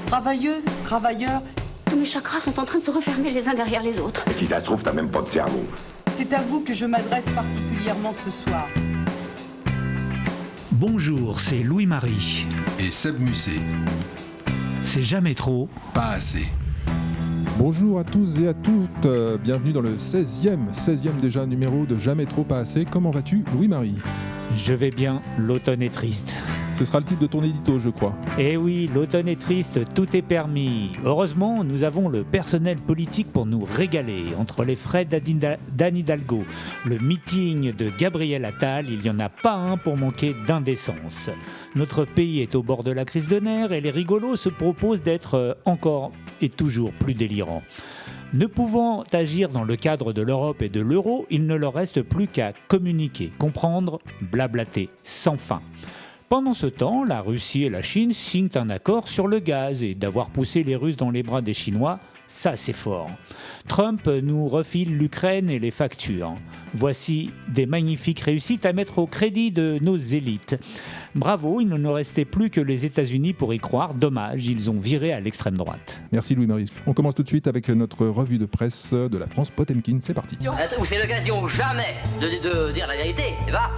Travailleuse, travailleur, Tous mes chakras sont en train de se refermer les uns derrière les autres. Si ça se trouve, t'as même pas de cerveau. c'est à vous que je m'adresse particulièrement ce soir. Bonjour, c'est Louis-Marie. Et Seb Musset. C'est jamais trop. Pas assez. Bonjour à tous et à toutes, bienvenue dans le 16e déjà numéro de Jamais trop pas assez. Comment vas-tu, Louis-Marie ? Je vais bien, l'automne est triste. Ce sera le titre de ton édito, je crois. Eh oui, l'automne est triste, tout est permis. Heureusement, nous avons le personnel politique pour nous régaler. Entre les frais d'Anne Hidalgo, le meeting de Gabriel Attal, il n'y en a pas un pour manquer d'indécence. Notre pays est au bord de la crise de nerfs et les rigolos se proposent d'être encore et toujours plus délirants. Ne pouvant agir dans le cadre de l'Europe et de l'euro, il ne leur reste plus qu'à communiquer, comprendre, blablater, sans fin. Pendant ce temps, la Russie et la Chine signent un accord sur le gaz et d'avoir poussé les Russes dans les bras des Chinois, ça c'est fort. Trump nous refile l'Ukraine et les factures. Voici des magnifiques réussites à mettre au crédit de nos élites. Bravo, il ne nous restait plus que les États-Unis pour y croire. Dommage, ils ont viré à l'extrême droite. Merci Louis-Marie. On commence tout de suite avec notre revue de presse de la France Potemkin. C'est parti. C'est l'occasion jamais de dire la vérité, c'est pas ?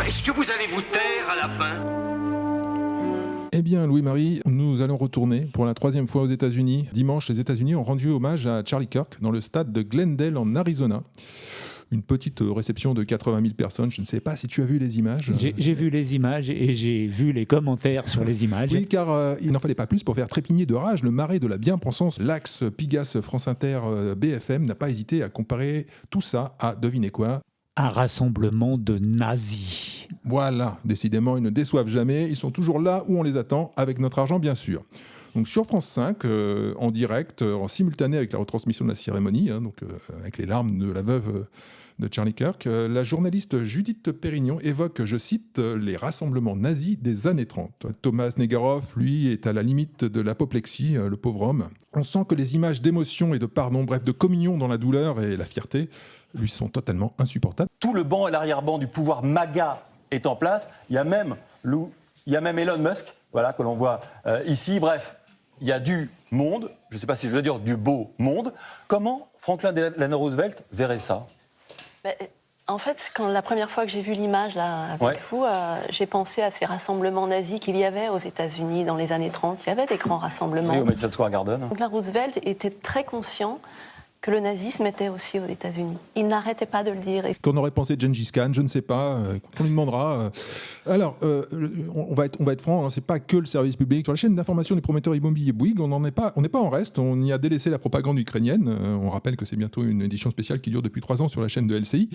Est-ce que vous allez vous taire à la fin ? Eh bien, Louis-Marie, nous allons retourner pour la 3e fois aux États-Unis. Dimanche, les États-Unis ont rendu hommage à Charlie Kirk dans le stade de Glendale en Arizona. Une petite réception de 80 000 personnes. Je ne sais pas si tu as vu les images. J'ai vu les images et j'ai vu les commentaires sur les images. Oui, car il n'en fallait pas plus pour faire trépigner de rage le marais de la bien-pensance. L'axe Pigasse France Inter BFM n'a pas hésité à comparer tout ça à, devinez quoi ? Un rassemblement de nazis. Voilà, décidément, ils ne déçoivent jamais. Ils sont toujours là où on les attend, avec notre argent bien sûr. Donc sur France 5, en direct, en simultané avec la retransmission de la cérémonie, avec les larmes de la veuve de Charlie Kirk, la journaliste Judith Pérignon évoque, je cite, les rassemblements nazis des années 30. Thomas Negaroff, lui, est à la limite de l'apoplexie, le pauvre homme. On sent que les images d'émotion et de pardon, bref, de communion dans la douleur et la fierté, lui sont totalement insupportables. Tout le banc et l'arrière-banc du pouvoir MAGA est en place. Il y a même Elon Musk, voilà, que l'on voit ici. Bref, il y a du monde, je ne sais pas si je veux dire du beau monde. Comment Franklin Delano Roosevelt verrait ça ? En fait, la première fois que j'ai vu l'image là, avec vous, j'ai pensé à ces rassemblements nazis qu'il y avait aux États-Unis dans les années 30. Il y avait des grands rassemblements. Oui, au Madison Square Garden. Donc là, Roosevelt était très conscient que le nazisme était aussi aux États-Unis. Il n'arrêtait pas de le dire. Qu'en aurait pensé Gengis Khan, je ne sais pas, on lui demandera. Alors, on va être franc, hein, c'est pas que le service public. Sur la chaîne d'information du prometteur immobilier Bouygues, on n'est pas en reste, on y a délaissé la propagande ukrainienne. On rappelle que c'est bientôt une édition spéciale qui dure depuis 3 ans sur la chaîne de LCI.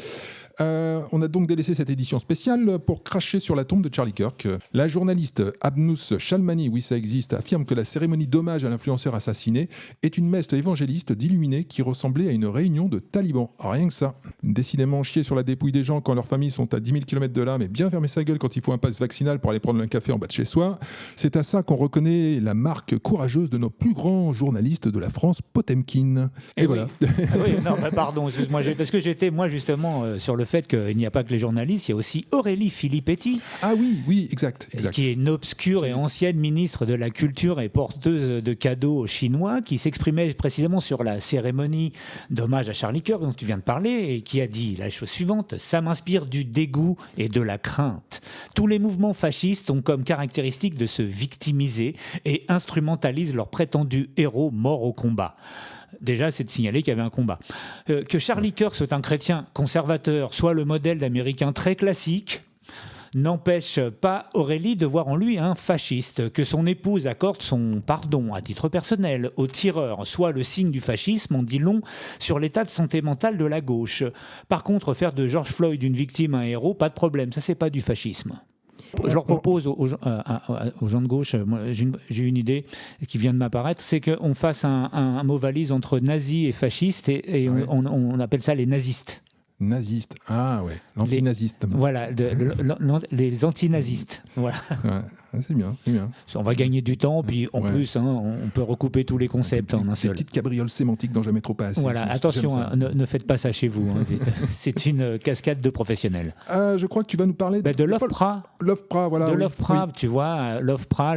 On a donc délaissé cette édition spéciale pour cracher sur la tombe de Charlie Kirk. La journaliste Abnous Shalmani, oui ça existe, affirme que la cérémonie d'hommage à l'influenceur assassiné est une messe évangéliste d'illuminés qui ressemblait à une réunion de talibans. Rien que ça. Décidément, chier sur la dépouille des gens quand leurs familles sont à 10 000 km de là, mais bien fermer sa gueule quand il faut un pass vaccinal pour aller prendre un café en bas de chez soi, c'est à ça qu'on reconnaît la marque courageuse de nos plus grands journalistes de la France, Potemkin. Et voilà. Oui. Oui, non, pardon, excuse-moi, parce que j'étais, moi, justement, sur le fait qu'il n'y a pas que les journalistes, il y a aussi Aurélie Filippetti. Ah oui, exact. Qui est une obscure et ancienne ministre de la Culture et porteuse de cadeaux chinois, qui s'exprimait précisément sur la cérémonie d'hommage à Charlie Kirk dont tu viens de parler et qui a dit la chose suivante: ça m'inspire du dégoût et de la crainte. Tous les mouvements fascistes ont comme caractéristique de se victimiser et instrumentalisent leurs prétendus héros morts au combat. Déjà, c'est de signaler qu'il y avait un combat. Que Charlie Kirk soit un chrétien conservateur, soit le modèle d'Américain très classique, n'empêche pas Aurélie de voir en lui un fasciste. Que son épouse accorde son pardon à titre personnel au tireur, soit le signe du fascisme, on dit long sur l'état de santé mentale de la gauche. Par contre, faire de George Floyd une victime un héros, pas de problème, ça c'est pas du fascisme. Je leur propose aux gens de gauche, moi, j'ai une idée qui vient de m'apparaître, c'est qu'on fasse un mot valise entre nazi et fasciste et on appelle ça les nazistes. Nazistes, ah ouais, l'antinaziste. Voilà, les antinazistes. Voilà. Ouais. c'est bien, c'est bien. On va gagner du temps, puis en plus, on peut recouper tous les concepts en un seul. Des petites cabrioles sémantiques dont jamais trop pas assez. Voilà, attention, ne faites pas ça chez vous. C'est une cascade de professionnels. Je crois que tu vas nous parler de l'OFPRA. L'OFPRA, voilà. De l'OFPRA, tu vois, l'OFPRA,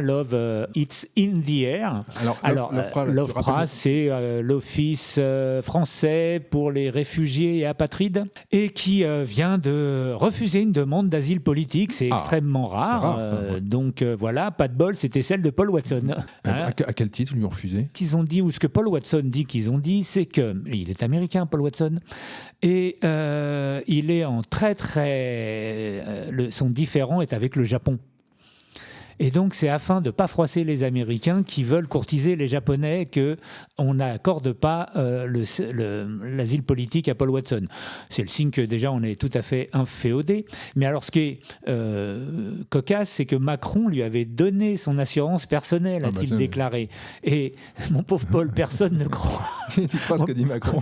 It's in the Air. Alors l'OFPRA, c'est l'Office français pour les réfugiés et apatrides, et qui vient de refuser une demande d'asile politique. C'est extrêmement rare. Donc voilà, pas de bol, c'était celle de Paul Watson. À quel titre ils lui ont refusé ? Qu'ils ont dit, ou ce que Paul Watson dit qu'ils ont dit, c'est que il est américain, Paul Watson, et il est en son différend est avec le Japon. Et donc, c'est afin de ne pas froisser les Américains qui veulent courtiser les Japonais qu'on n'accorde pas l'asile politique à Paul Watson. C'est le signe que déjà, on est tout à fait inféodé. Mais alors, ce qui est cocasse, c'est que Macron lui avait donné son assurance personnelle, a-t-il déclaré. Et mon pauvre Paul, personne ne croit. Tu crois ce que dit Macron ?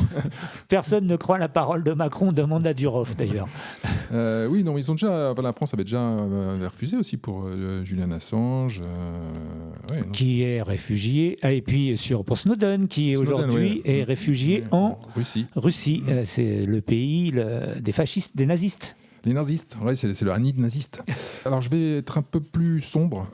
Personne ne croit la parole de Macron, demande à Duroff d'ailleurs. Oui, non, ils ont déjà. La France avait déjà refusé aussi pour Julian Assange, qui est réfugié, et puis pour Snowden, qui aujourd'hui est réfugié en Russie. C'est le pays des fascistes, des nazistes. Les nazistes, c'est le Hanid naziste. Alors je vais être un peu plus sombre,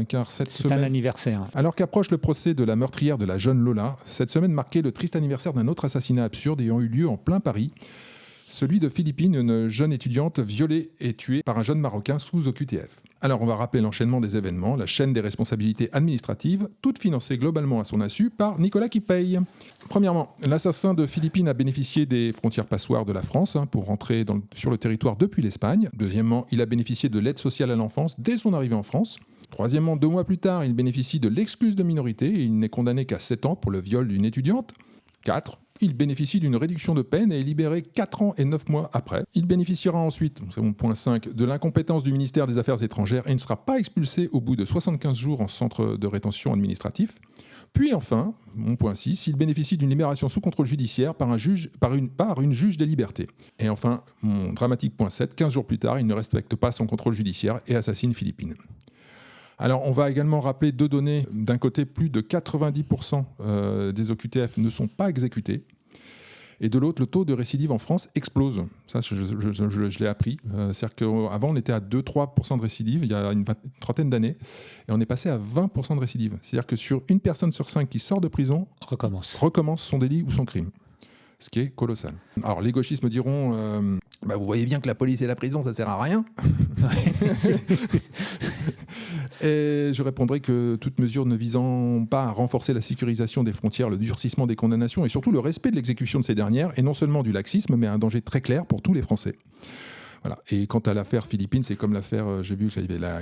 car cette semaine... C'est un anniversaire. Alors qu'approche le procès de la meurtrière de la jeune Lola, cette semaine marquait le triste anniversaire d'un autre assassinat absurde ayant eu lieu en plein Paris. Celui de Philippine, une jeune étudiante violée et tuée par un jeune Marocain sous OQTF. Alors on va rappeler l'enchaînement des événements, la chaîne des responsabilités administratives, toute financée globalement à son insu par Nicolas qui paye. Premièrement, l'assassin de Philippine a bénéficié des frontières passoires de la France pour rentrer sur le territoire depuis l'Espagne. Deuxièmement, il a bénéficié de l'aide sociale à l'enfance dès son arrivée en France. Troisièmement, 2 mois plus tard, il bénéficie de l'excuse de minorité et il n'est condamné qu'à 7 ans pour le viol d'une étudiante. 4. Il bénéficie d'une réduction de peine et est libéré 4 ans et 9 mois après. Il bénéficiera ensuite, c'est mon point 5, de l'incompétence du ministère des Affaires étrangères et ne sera pas expulsé au bout de 75 jours en centre de rétention administratif. Puis enfin, mon point 6, il bénéficie d'une libération sous contrôle judiciaire par une juge des libertés. Et enfin, mon dramatique point 7, 15 jours plus tard, il ne respecte pas son contrôle judiciaire et assassine Philippine. Alors, on va également rappeler 2 données. D'un côté, plus de 90% des OQTF ne sont pas exécutés. Et de l'autre, le taux de récidive en France explose. Ça, je l'ai appris. C'est-à-dire qu'avant, on était à 2-3% de récidive, il y a une trentaine d'années. Et on est passé à 20% de récidive. C'est-à-dire que sur une personne sur 5 qui sort de prison, recommence son délit ou son crime. Ce qui est colossal. Alors, les gauchistes me diront vous voyez bien que la police et la prison, ça sert à rien. Et je répondrai que toute mesure ne visant pas à renforcer la sécurisation des frontières, le durcissement des condamnations et surtout le respect de l'exécution de ces dernières est non seulement du laxisme, mais un danger très clair pour tous les Français. Voilà. Et quant à l'affaire Philippine, c'est comme l'affaire, j'ai vu qu'il y avait la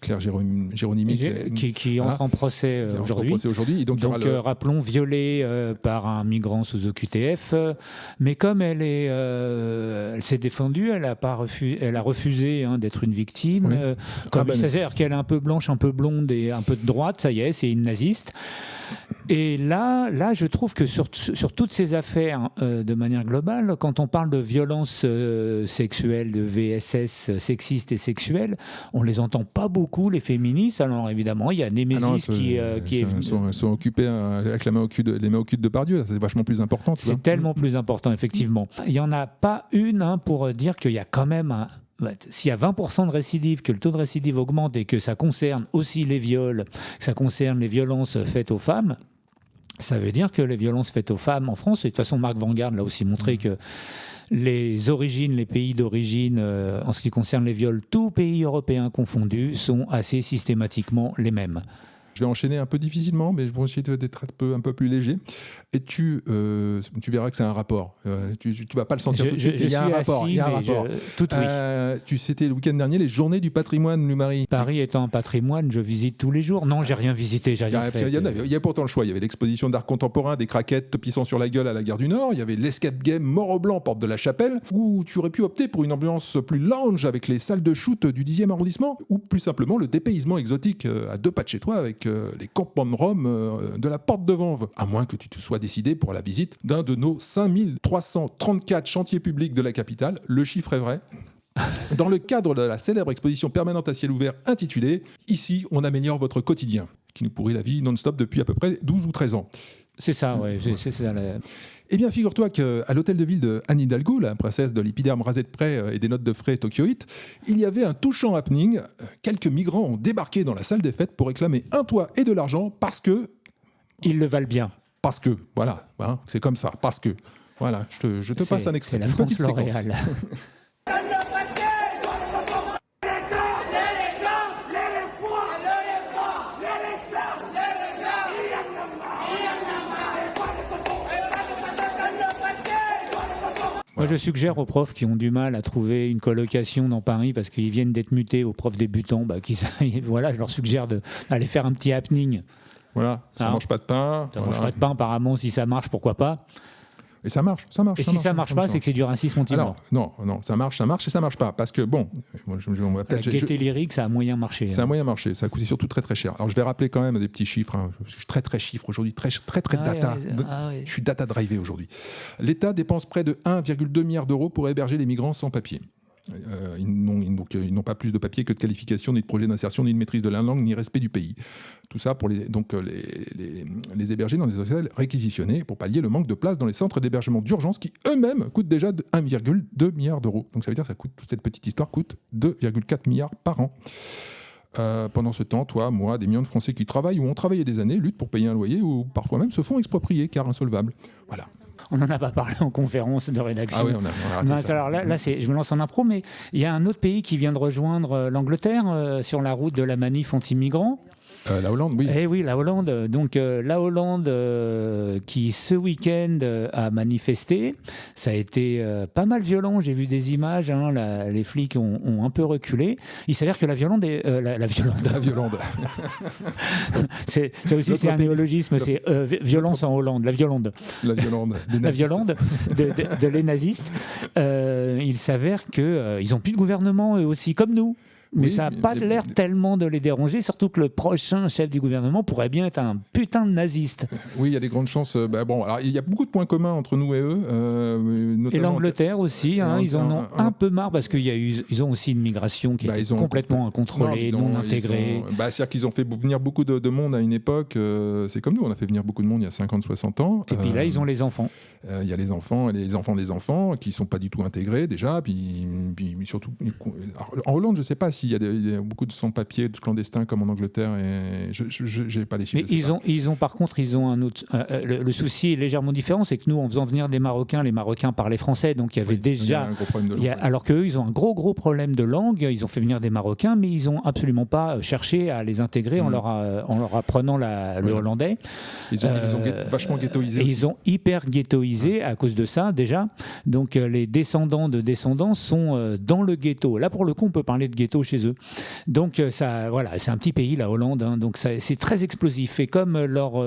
Claire Géronimi qui entre en procès aujourd'hui. Et donc rappelons, violée par un migrant sous OQTF, mais comme elle s'est défendue, elle a refusé d'être une victime. C'est-à-dire qu'elle est un peu blanche, un peu blonde et un peu de droite, ça y est, c'est une naziste. Et là, je trouve que sur toutes ces affaires, de manière globale, quand on parle de violences sexuelles, de VSS sexistes et sexuelles, on les entend pas beaucoup, les féministes. Alors évidemment, il y a Némésis qui est... sont occupés avec les mains au cul de Pardieu. Là, c'est vachement plus important. C'est tellement plus important, effectivement. Il n'y en a pas une pour dire qu'il y a quand même s'il y a 20% de récidive, que le taux de récidive augmente et que ça concerne aussi les viols, que ça concerne les violences faites aux femmes, ça veut dire que les violences faites aux femmes en France, et de toute façon Marc Vanguard l'a aussi montré que les pays d'origine, en ce qui concerne les viols, tous pays européens confondus, sont assez systématiquement les mêmes. Je vais enchaîner un peu difficilement, mais je vais essayer d'être un peu plus léger. Et tu verras que c'est un rapport. Tu vas pas le sentir tout de suite. Il y a un rapport. C'était le week-end dernier, les journées du patrimoine, Louis-Marie. Paris étant un patrimoine, je visite tous les jours. Non, j'ai rien visité, j'ai rien fait. Il y a pourtant le choix. Il y avait l'exposition d'art contemporain, des craquettes te pissant sur la gueule à la gare du Nord. Il y avait l'escape game Mort-au-Blanc, porte de la Chapelle, où tu aurais pu opter pour une ambiance plus lounge avec les salles de shoot du 10e arrondissement, ou plus simplement le dépaysement exotique à 2 pas de chez toi avec les campements de Rome de la porte de Vanves. À moins que tu te sois décidé pour la visite d'un de nos 5334 chantiers publics de la capitale. Le chiffre est vrai. dans le cadre de la célèbre exposition permanente à ciel ouvert intitulée « Ici, on améliore votre quotidien », qui nous pourrit la vie non-stop depuis à peu près 12 ou 13 ans. C'est ça, oui. C'est ça. Eh bien, figure-toi qu'à l'hôtel de ville de Anne Hidalgo, la princesse de l'épiderme rasé de près et des notes de frais tokyoïtes, il y avait un touchant happening. Quelques migrants ont débarqué dans la salle des fêtes pour réclamer un toit et de l'argent parce que... Ils le valent bien. Parce que, voilà, hein, c'est comme ça, parce que. Voilà, je te passe un extrait. C'est la France L'Oréal. Moi, je suggère aux profs qui ont du mal à trouver une colocation dans Paris parce qu'ils viennent d'être mutés, aux profs débutants, voilà, je leur suggère d'aller faire un petit happening. Voilà, ça mange pas de pain. Ça mange pas de pain, apparemment, si ça marche, pourquoi pas. Et ça marche. Et si ça marche pas, c'est que c'est du racisme anti-blanc. Alors, non, ça marche et ça marche pas. Parce que, bon, on va peut-être... La gaieté lyrique, ça a moyen marché. Ça a moyen marché, ça a coûté surtout très très cher. Alors je vais rappeler quand même des petits chiffres. Hein. Je suis très chiffre aujourd'hui, très data. Je suis data drivé aujourd'hui. L'État dépense près de 1,2 milliard d'euros pour héberger les migrants sans papier. Ils n'ont pas plus de papier que de qualification, ni de projet d'insertion, ni de maîtrise de la langue, ni respect du pays. Tout ça pour les héberger dans des hôtels réquisitionnés pour pallier le manque de place dans les centres d'hébergement d'urgence qui eux-mêmes coûtent déjà 1,2 milliard d'euros. Donc ça veut dire que cette petite histoire coûte 2,4 milliards par an. Pendant ce temps, toi, moi, des millions de Français qui travaillent ou ont travaillé des années, luttent pour payer un loyer ou parfois même se font exproprier car insolvables. Voilà. On n'en a pas parlé en conférence de rédaction. Ah oui, on a raté ça. Alors là, je me lance en impro, mais il y a un autre pays qui vient de rejoindre l'Angleterre sur la route de la manif anti-migrants. La Hollande, oui. Eh oui, la Hollande. Donc la Hollande qui ce week-end a manifesté, ça a été pas mal violent. J'ai vu des images. Hein, les flics ont un peu reculé. Il s'avère que la Violande est la Violande. Ça aussi, c'est un néologisme. C'est violence en Hollande. La Violande. La Violande. La Violande de les nazistes. Il s'avère que ils ont plus de gouvernement eux aussi, comme nous. Mais ça n'a pas l'air tellement de les déranger, surtout que le prochain chef du gouvernement pourrait bien être un putain de naziste. Oui, il y a des grandes chances. Alors, il y a beaucoup de points communs entre nous et eux. Et l'Angleterre aussi, hein, ils en ont un peu marre parce qu'ils ont aussi une migration qui est complètement incontrôlée, non intégrée. C'est-à-dire qu'ils ont fait venir beaucoup de monde à une époque. C'est comme nous, on a fait venir beaucoup de monde il y a 50-60 ans. Et puis là, ils ont les enfants. Il y a les enfants et les enfants des enfants qui ne sont pas du tout intégrés déjà. Puis surtout, en Hollande, je ne sais pas s'il y a beaucoup de sans-papiers, de clandestins comme en Angleterre. Et je n'ai pas les chiffres. Mais ils ont un autre. Le souci est légèrement différent, c'est que nous, en faisant venir les Marocains parlaient français, donc il y avait déjà. Un gros problème de langue. Alors qu'eux, ils ont un gros problème de langue. Ils ont fait venir des Marocains, mais ils n'ont absolument pas cherché à les intégrer en leur apprenant le hollandais. Ils ont vachement ghettoisé. Et ils ont hyper ghettoisé à cause de ça déjà. Donc les descendants sont dans le ghetto. Là, pour le coup, on peut parler de ghetto chez eux. Donc ça, voilà, c'est un petit pays, la Hollande. Hein, donc c'est très explosif. Et comme alors,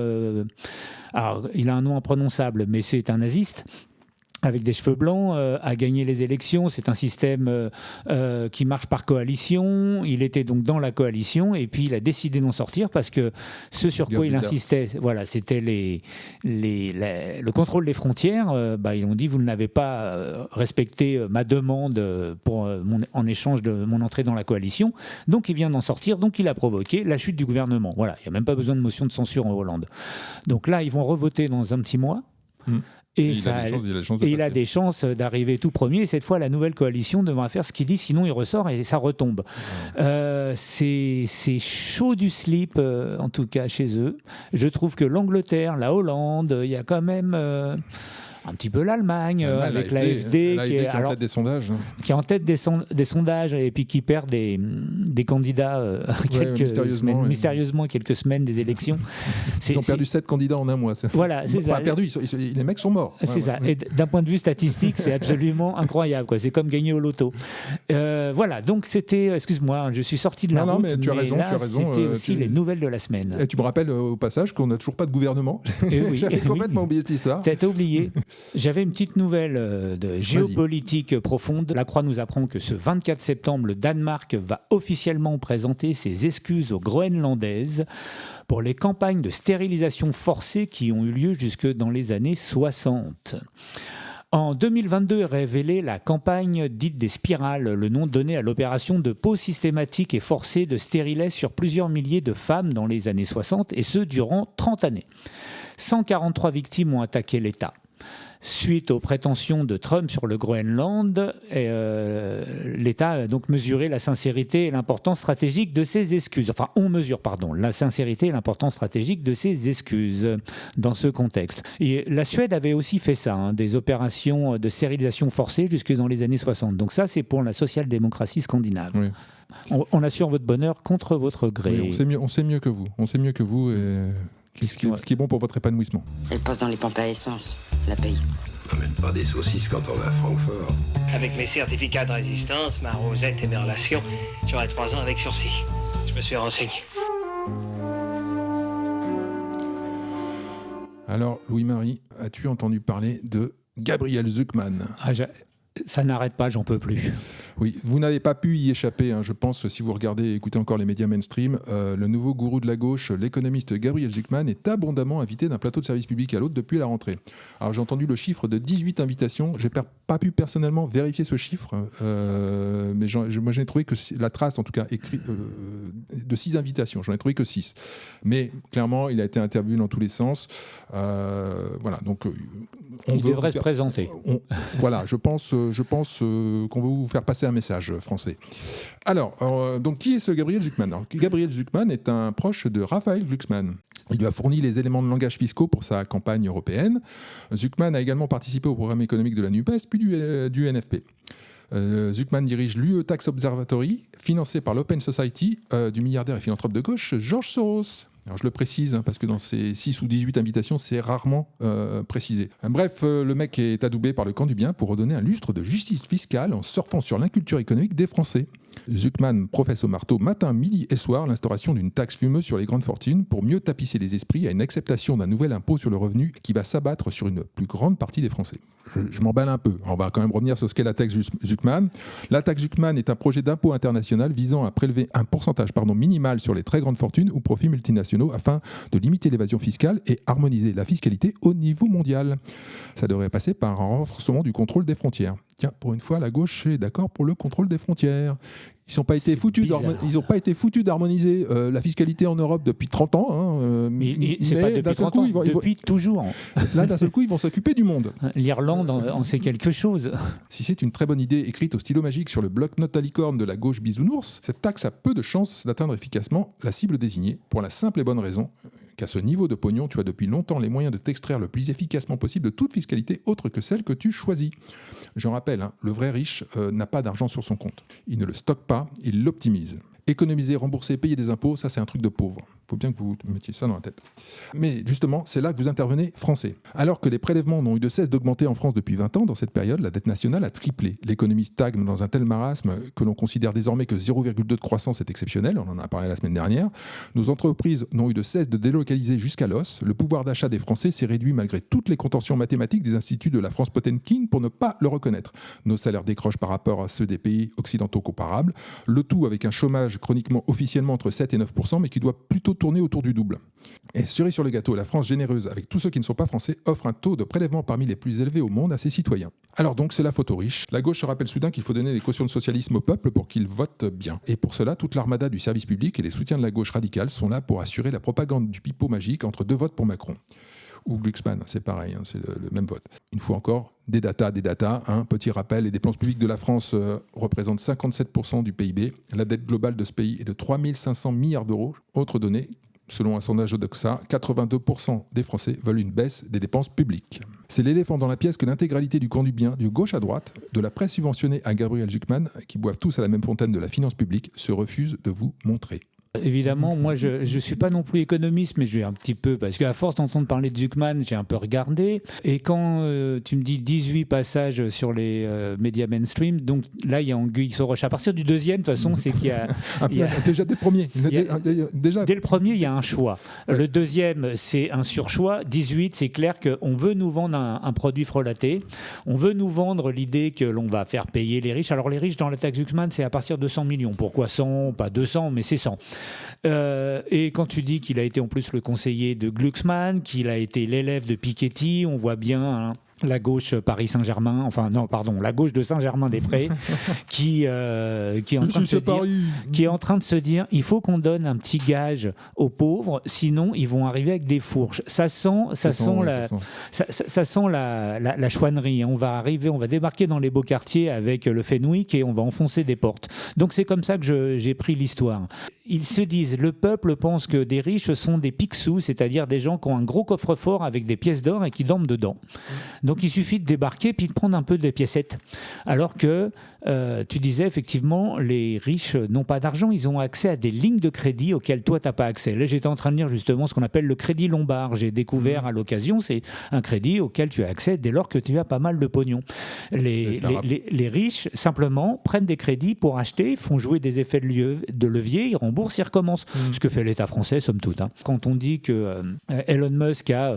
il a un nom imprononçable, mais c'est un naziste. Avec des cheveux blancs, a gagné les élections. C'est un système qui marche par coalition. Il était donc dans la coalition et puis il a décidé d'en sortir parce que ce sur quoi il insistait, voilà, c'était le contrôle des frontières. Ils ont dit vous n'avez pas respecté ma demande en échange de mon entrée dans la coalition. Donc il vient d'en sortir. Donc il a provoqué la chute du gouvernement. Voilà, il n'y a même pas besoin de motion de censure en Hollande. Donc là, ils vont revoter dans un petit mois. Et il a des chances d'arriver tout premier. Et cette fois, la nouvelle coalition devra faire ce qu'il dit, sinon il ressort et ça retombe. C'est chaud du slip, en tout cas chez eux. Je trouve que l'Angleterre, la Hollande, il y a quand même un petit peu l'Allemagne, avec l'AfD qui est en tête des sondages. Qui est en tête des sondages et puis qui perd des candidats mystérieusement quelques semaines des élections. Ils ont perdu 7 candidats en un mois. Voilà, c'est ça. Perdu, les mecs sont morts. C'est ça. Et d'un point de vue statistique, c'est absolument incroyable, quoi. C'est comme gagner au loto. Voilà, donc c'était... Excuse-moi, je suis sorti de la route, mais tu as raison. C'était aussi les nouvelles de la semaine. Et tu me rappelles au passage qu'on n'a toujours pas de gouvernement. J'avais complètement oublié cette histoire. T'as oublié. J'avais une petite nouvelle de géopolitique profonde. La Croix nous apprend que ce 24 septembre, le Danemark va officiellement présenter ses excuses aux Groenlandaises pour les campagnes de stérilisation forcée qui ont eu lieu jusque dans les années 60. En 2022 est révélée la campagne dite des spirales, le nom donné à l'opération de pose systématique et forcée de stérilet sur plusieurs milliers de femmes dans les années 60, et ce durant 30 années. 143 victimes ont attaqué l'État. Suite aux prétentions de Trump sur le Groenland, l'État a donc mesuré la sincérité et l'importance stratégique de ses excuses. Enfin, on mesure, la sincérité et l'importance stratégique de ses excuses dans ce contexte. Et la Suède avait aussi fait ça, des opérations de stérilisation forcée jusque dans les années 60. Donc ça, c'est pour la social-démocratie scandinave. Oui. On assure votre bonheur contre votre gré. Oui, on sait mieux que vous. On sait mieux que vous et... Ce qui est bon pour votre épanouissement. Elle passe dans les pompes à essence, la paye. On n'emmène pas des saucisses quand on va à Francfort. Avec mes certificats de résistance, ma rosette et mes relations, j'aurai 3 ans avec sursis. Je me suis renseigné. Alors, Louis-Marie, as-tu entendu parler de Gabriel Zucman ? Ça n'arrête pas, j'en peux plus. Oui, vous n'avez pas pu y échapper, je pense, si vous regardez et écoutez encore les médias mainstream. Le nouveau gourou de la gauche, l'économiste Gabriel Zucman, est abondamment invité d'un plateau de service public à l'autre depuis la rentrée. Alors j'ai entendu le chiffre de 18 invitations, j'ai pas pu personnellement vérifier ce chiffre, mais moi j'en ai trouvé que la trace, en tout cas, de 6 invitations, j'en ai trouvé que 6. Mais clairement, il a été interviewé dans tous les sens. Voilà, donc... Il devrait se présenter. Voilà, je pense qu'on veut vous faire passer un message français. Alors, donc qui est ce Gabriel Zucman ? Alors, Gabriel Zucman est un proche de Raphaël Glucksmann. Il lui a fourni les éléments de langage fiscaux pour sa campagne européenne. Zucman a également participé au programme économique de la NUPES, puis du NFP. Zucman dirige l'UE Tax Observatory, financé par l'Open Society du milliardaire et philanthrope de gauche George Soros. Alors je le précise, parce que dans ces 6 ou 18 invitations, c'est rarement précisé. Bref, le mec est adoubé par le camp du bien pour redonner un lustre de justice fiscale en surfant sur l'inculture économique des Français. Zucman professe au marteau matin, midi et soir l'instauration d'une taxe fumeuse sur les grandes fortunes pour mieux tapisser les esprits à une acceptation d'un nouvel impôt sur le revenu qui va s'abattre sur une plus grande partie des Français. Je m'emballe un peu. On va quand même revenir sur ce qu'est la taxe Zucman. La taxe Zucman est un projet d'impôt international visant à prélever un pourcentage minimal sur les très grandes fortunes ou profits multinationaux afin de limiter l'évasion fiscale et harmoniser la fiscalité au niveau mondial. Ça devrait passer par un renforcement du contrôle des frontières. Tiens, pour une fois, la gauche est d'accord pour le contrôle des frontières. Ils n'ont pas été foutus d'harmoniser la fiscalité en Europe depuis 30 ans. Mais c'est pas depuis 30 ans, depuis toujours. Là, d'un seul coup, ils vont s'occuper du monde. L'Irlande en sait quelque chose. Si c'est une très bonne idée écrite au stylo magique sur le bloc-notes à licorne de la gauche bisounours, cette taxe a peu de chances d'atteindre efficacement la cible désignée, pour la simple et bonne raison qu'à ce niveau de pognon, tu as depuis longtemps les moyens de t'extraire le plus efficacement possible de toute fiscalité autre que celle que tu choisis. J'en rappelle, le vrai riche n'a pas d'argent sur son compte. Il ne le stocke pas, il l'optimise. Économiser, rembourser, payer des impôts, ça c'est un truc de pauvre. Il faut bien que vous mettiez ça dans la tête. Mais justement, c'est là que vous intervenez, Français. Alors que les prélèvements n'ont eu de cesse d'augmenter en France depuis 20 ans, dans cette période, la dette nationale a triplé. L'économie stagne dans un tel marasme que l'on considère désormais que 0,2 de croissance est exceptionnel, on en a parlé la semaine dernière. Nos entreprises n'ont eu de cesse de délocaliser jusqu'à l'os. Le pouvoir d'achat des Français s'est réduit malgré toutes les contentions mathématiques des instituts de la France Potemkin pour ne pas le reconnaître. Nos salaires décrochent par rapport à ceux des pays occidentaux comparables. Le tout avec un chômage chroniquement officiellement entre 7 et 9%, mais qui doit plutôt tourner autour du double. Et cerise sur le gâteau, la France généreuse, avec tous ceux qui ne sont pas français, offre un taux de prélèvement parmi les plus élevés au monde à ses citoyens. Alors donc, c'est la photo riche. La gauche se rappelle soudain qu'il faut donner les cautions de socialisme au peuple pour qu'il vote bien. Et pour cela, toute l'armada du service public et les soutiens de la gauche radicale sont là pour assurer la propagande du pipeau magique entre 2 votes pour Macron. Ou Glucksmann, c'est pareil, c'est le même vote. Une fois encore, des datas. Petit rappel, les dépenses publiques de la France représentent 57% du PIB. La dette globale de ce pays est de 3 500 milliards d'euros. Autre donnée, selon un sondage Odoxa, 82% des Français veulent une baisse des dépenses publiques. C'est l'éléphant dans la pièce que l'intégralité du camp du bien, du gauche à droite, de la presse subventionnée à Gabriel Zucman, qui boivent tous à la même fontaine de la finance publique, se refusent de vous montrer. Évidemment, moi je ne suis pas non plus économiste, mais je vais un petit peu, parce qu'à force d'entendre parler de Zucman, j'ai un peu regardé. Et quand tu me dis 18 passages sur les médias mainstream, donc là il y a anguille sous roche. À partir du deuxième, de toute façon, c'est qu'il y a... Déjà dès le premier. Dès le premier, il y a un choix. Le deuxième, c'est un surchoix. 18, c'est clair qu'on veut nous vendre un produit frelaté. On veut nous vendre l'idée que l'on va faire payer les riches. Alors les riches, dans la taxe Zucman, c'est à partir de 100 millions. Pourquoi 100 ? Pas 200, mais c'est 100. Et quand tu dis qu'il a été en plus le conseiller de Glucksmann, qu'il a été l'élève de Piketty, on voit bien la gauche Paris Saint-Germain, enfin non, pardon, la gauche de Saint-Germain-des-Prés, qui est en train de se dire, il faut qu'on donne un petit gage aux pauvres, sinon ils vont arriver avec des fourches. Ça sent la chouannerie. On va débarquer dans les beaux quartiers avec le Fenwick et on va enfoncer des portes. Donc c'est comme ça que j'ai pris l'histoire. Ils se disent, le peuple pense que des riches sont des picsous, c'est-à-dire des gens qui ont un gros coffre-fort avec des pièces d'or et qui dorment dedans. Donc il suffit de débarquer puis de prendre un peu de piécettes. Alors que tu disais effectivement, les riches n'ont pas d'argent, ils ont accès à des lignes de crédit auxquelles toi tu n'as pas accès. Là j'étais en train de lire justement ce qu'on appelle le crédit lombard. J'ai découvert à l'occasion, c'est un crédit auquel tu as accès dès lors que tu as pas mal de pognon. Les riches simplement prennent des crédits pour acheter, font jouer des effets de levier, ils remboursent, ils recommencent. Ce que fait l'État français somme toute. Quand on dit que Elon Musk a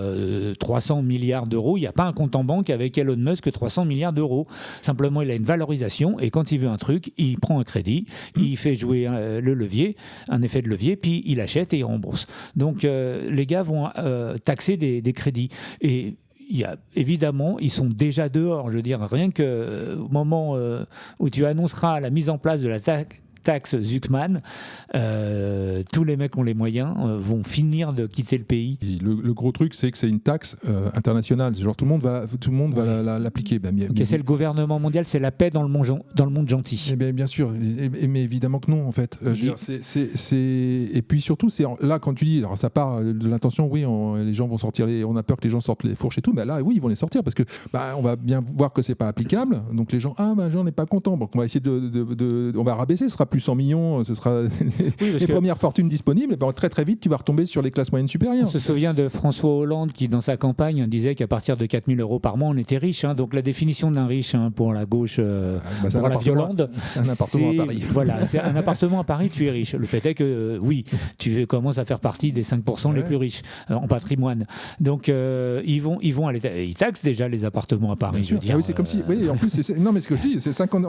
300 milliards d'euros, il n'y a pas un compte en banque avec Elon Musk 300 milliards d'euros. Simplement, il a une valorisation et quand il veut un truc, il prend un crédit, il fait jouer le levier, un effet de levier, puis il achète et il rembourse. Donc, les gars vont taxer des crédits. Et évidemment, ils sont déjà dehors. Je veux dire, rien qu'au moment où tu annonceras la mise en place de la taxe Zuckman, tous les mecs qui ont les moyens vont finir de quitter le pays. Et le gros truc, c'est que c'est une taxe internationale. Genre tout le monde va l'appliquer. C'est le gouvernement mondial, c'est la paix dans le monde gentil. Bien sûr, mais évidemment que non en fait. Et puis surtout, c'est là quand tu dis, alors ça part de l'intention, oui, les gens vont sortir on a peur que les gens sortent les fourches et tout, mais là, oui, ils vont les sortir parce que on va bien voir que c'est pas applicable. Donc les gens, j'en ai pas content. Donc on va essayer on va rabaisser, ce sera plus 100 millions, ce sera les premières fortunes disponibles, et très très vite tu vas retomber sur les classes moyennes supérieures. On se souvient de François Hollande qui dans sa campagne disait qu'à partir de 4 000 euros par mois on était riche, donc la définition d'un riche pour la gauche, pour la violande, c'est un appartement à Paris. Voilà, c'est un appartement à Paris, tu es riche. Le fait est que oui, tu commences à faire partie des 5% les plus riches en patrimoine. Donc ils vont aller, ils taxent déjà les appartements à Paris. Dire, c'est comme si, en plus non mais ce que je dis, c'est 50,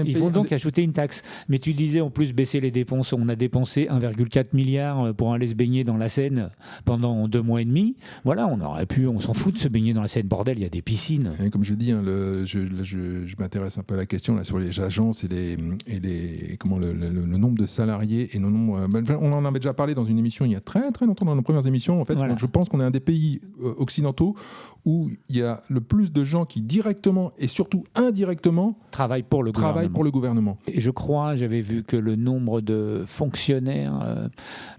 ils vont donc ajouter une taxe. Mais tu disais en plus baisser les dépenses. On a dépensé 1,4 milliard pour aller se baigner dans la Seine pendant 2 mois et demi. Voilà, on s'en fout de se baigner dans la Seine. Bordel, il y a des piscines. Et comme je dis, je m'intéresse un peu à la question là, sur les agences et le nombre de salariés et le nombre. On en avait déjà parlé dans une émission il y a très très longtemps, dans nos premières émissions. En fait, voilà. Je pense qu'on est un des pays occidentaux où il y a le plus de gens qui directement et surtout indirectement travaillent pour le gouvernement. Et je crois, j'avais vu que le nombre de fonctionnaires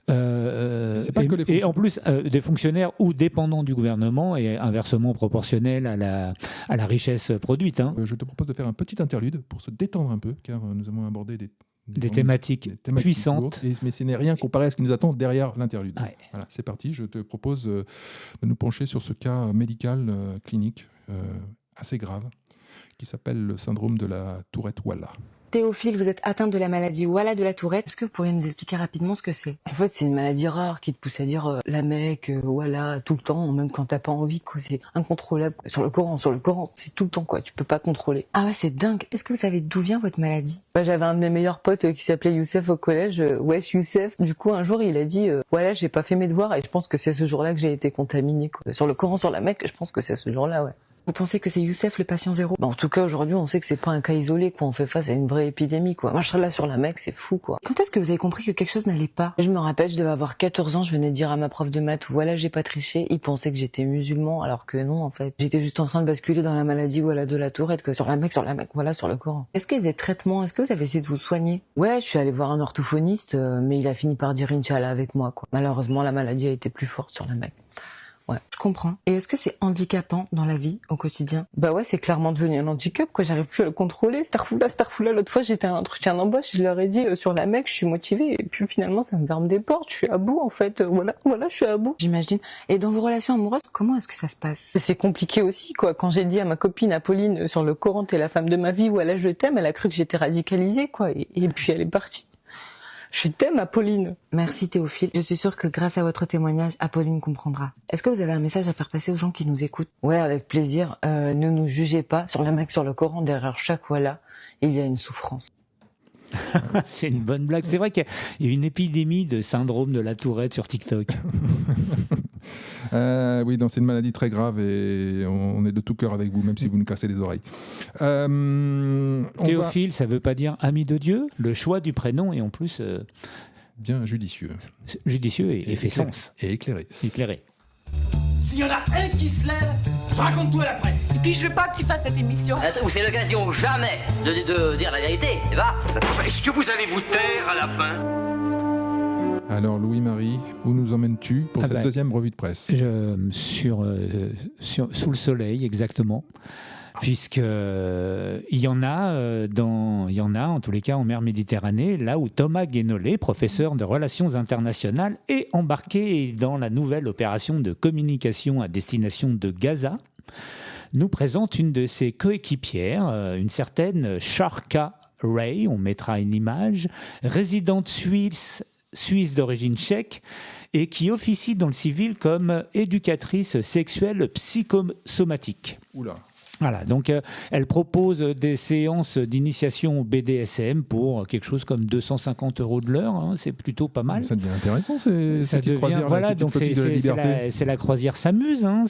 c'est pas que les fonctionnaires. Et en plus des fonctionnaires ou dépendants du gouvernement est inversement proportionnel à la richesse produite. Je te propose de faire un petit interlude pour se détendre un peu, car nous avons abordé des thématiques puissantes. Mais ce n'est rien comparé à ce qui nous attend derrière l'interlude. Ouais. Voilà, c'est parti, je te propose de nous pencher sur ce cas médical clinique assez grave qui s'appelle le syndrome de la Tourette-Walla. Théophile, vous êtes atteinte de la maladie Walla de la Tourette. Est-ce que vous pourriez nous expliquer rapidement ce que c'est ? En fait, c'est une maladie rare qui te pousse à dire la Mecque, Walla, tout le temps, même quand t'as pas envie, quoi. C'est incontrôlable. Sur le Coran, c'est tout le temps, quoi. Tu peux pas contrôler. Ah ouais, c'est dingue. Est-ce que vous savez d'où vient votre maladie ? J'avais un de mes meilleurs potes qui s'appelait Youssef au collège. Wesh Youssef. Du coup, un jour, il a dit Walla, j'ai pas fait mes devoirs, et je pense que c'est ce jour-là que j'ai été contaminé, quoi. Sur le Coran, sur la Mecque, je pense que c'est ce jour-là, ouais. Vous pensez que c'est Youssef le patient zéro ? En tout cas, aujourd'hui, on sait que c'est pas un cas isolé, quoi. On fait face à une vraie épidémie, quoi. Moi, je serais là sur la Mecque, c'est fou, quoi. Quand est-ce que vous avez compris que quelque chose n'allait pas ? Je me rappelle, je devais avoir 14 ans, je venais de dire à ma prof de maths, voilà, j'ai pas triché. Il pensait que j'étais musulman, alors que non, en fait. J'étais juste en train de basculer dans la maladie, voilà, de la Tourette, que sur la Mecque, voilà, sur le Coran. Est-ce qu'il y a des traitements ? Est-ce que vous avez essayé de vous soigner ? Ouais, je suis allée voir un orthophoniste, mais il a fini par dire Inch'Allah avec moi, quoi. Malheureusement, la maladie a été plus forte sur la Mecque. Ouais, je comprends. Et est-ce que c'est handicapant dans la vie, au quotidien ? Bah ouais, c'est clairement devenu un handicap, quoi. J'arrive plus à le contrôler. Starfoula, l'autre fois, j'étais à un entretien d'embauche, je leur ai dit, sur la Mecque, je suis motivée. Et puis finalement, ça me ferme des portes. Je suis à bout, en fait. Voilà, je suis à bout. J'imagine. Et dans vos relations amoureuses, comment est-ce que ça se passe ? C'est compliqué aussi, quoi. Quand j'ai dit à ma copine Apolline, sur le Coran, t'es la femme de ma vie, voilà, je t'aime, elle a cru que j'étais radicalisée, quoi. Et puis elle est partie. Je t'aime, Apolline. Merci Théophile. Je suis sûre que grâce à votre témoignage, Apolline comprendra. Est-ce que vous avez un message à faire passer aux gens qui nous écoutent ? Ouais, avec plaisir. Ne nous jugez pas. Sur la Mecque, sur le Coran, derrière chaque Walla, il y a une souffrance. C'est une bonne blague. C'est vrai qu'il y a une épidémie de syndrome de la Tourette sur TikTok. Oui, c'est une maladie très grave et on est de tout cœur avec vous, même si vous nous cassez les oreilles. Théophile, ça ne veut pas dire ami de Dieu. Le choix du prénom est en plus... bien judicieux. Judicieux et fait sens. Et éclairé. S'il y en a un qui se lève, je raconte tout à la presse. Et puis je veux pas que tu fasses cette émission. Où c'est l'occasion jamais de dire la vérité, eh ben. Est-ce que vous allez vous taire à la fin? Alors Louis-Marie, où nous emmènes-tu pour cette deuxième revue de presse? Sous le soleil, exactement. Puisque il y en a en tous les cas en mer Méditerranée, là où Thomas Guénolé, professeur de relations internationales, est embarqué dans la nouvelle opération de communication à destination de Gaza, nous présente une de ses coéquipières, une certaine Sharka Ray, on mettra une image, résidente suisse d'origine tchèque, et qui officie dans le civil comme éducatrice sexuelle psychosomatique. Oula. Voilà, donc elle propose des séances d'initiation au BDSM pour quelque chose comme 250 € de l'heure, hein, c'est plutôt pas mal. Ça devient intéressant, cette petite croisière. Voilà, donc c'est la croisière s'amuse, hein,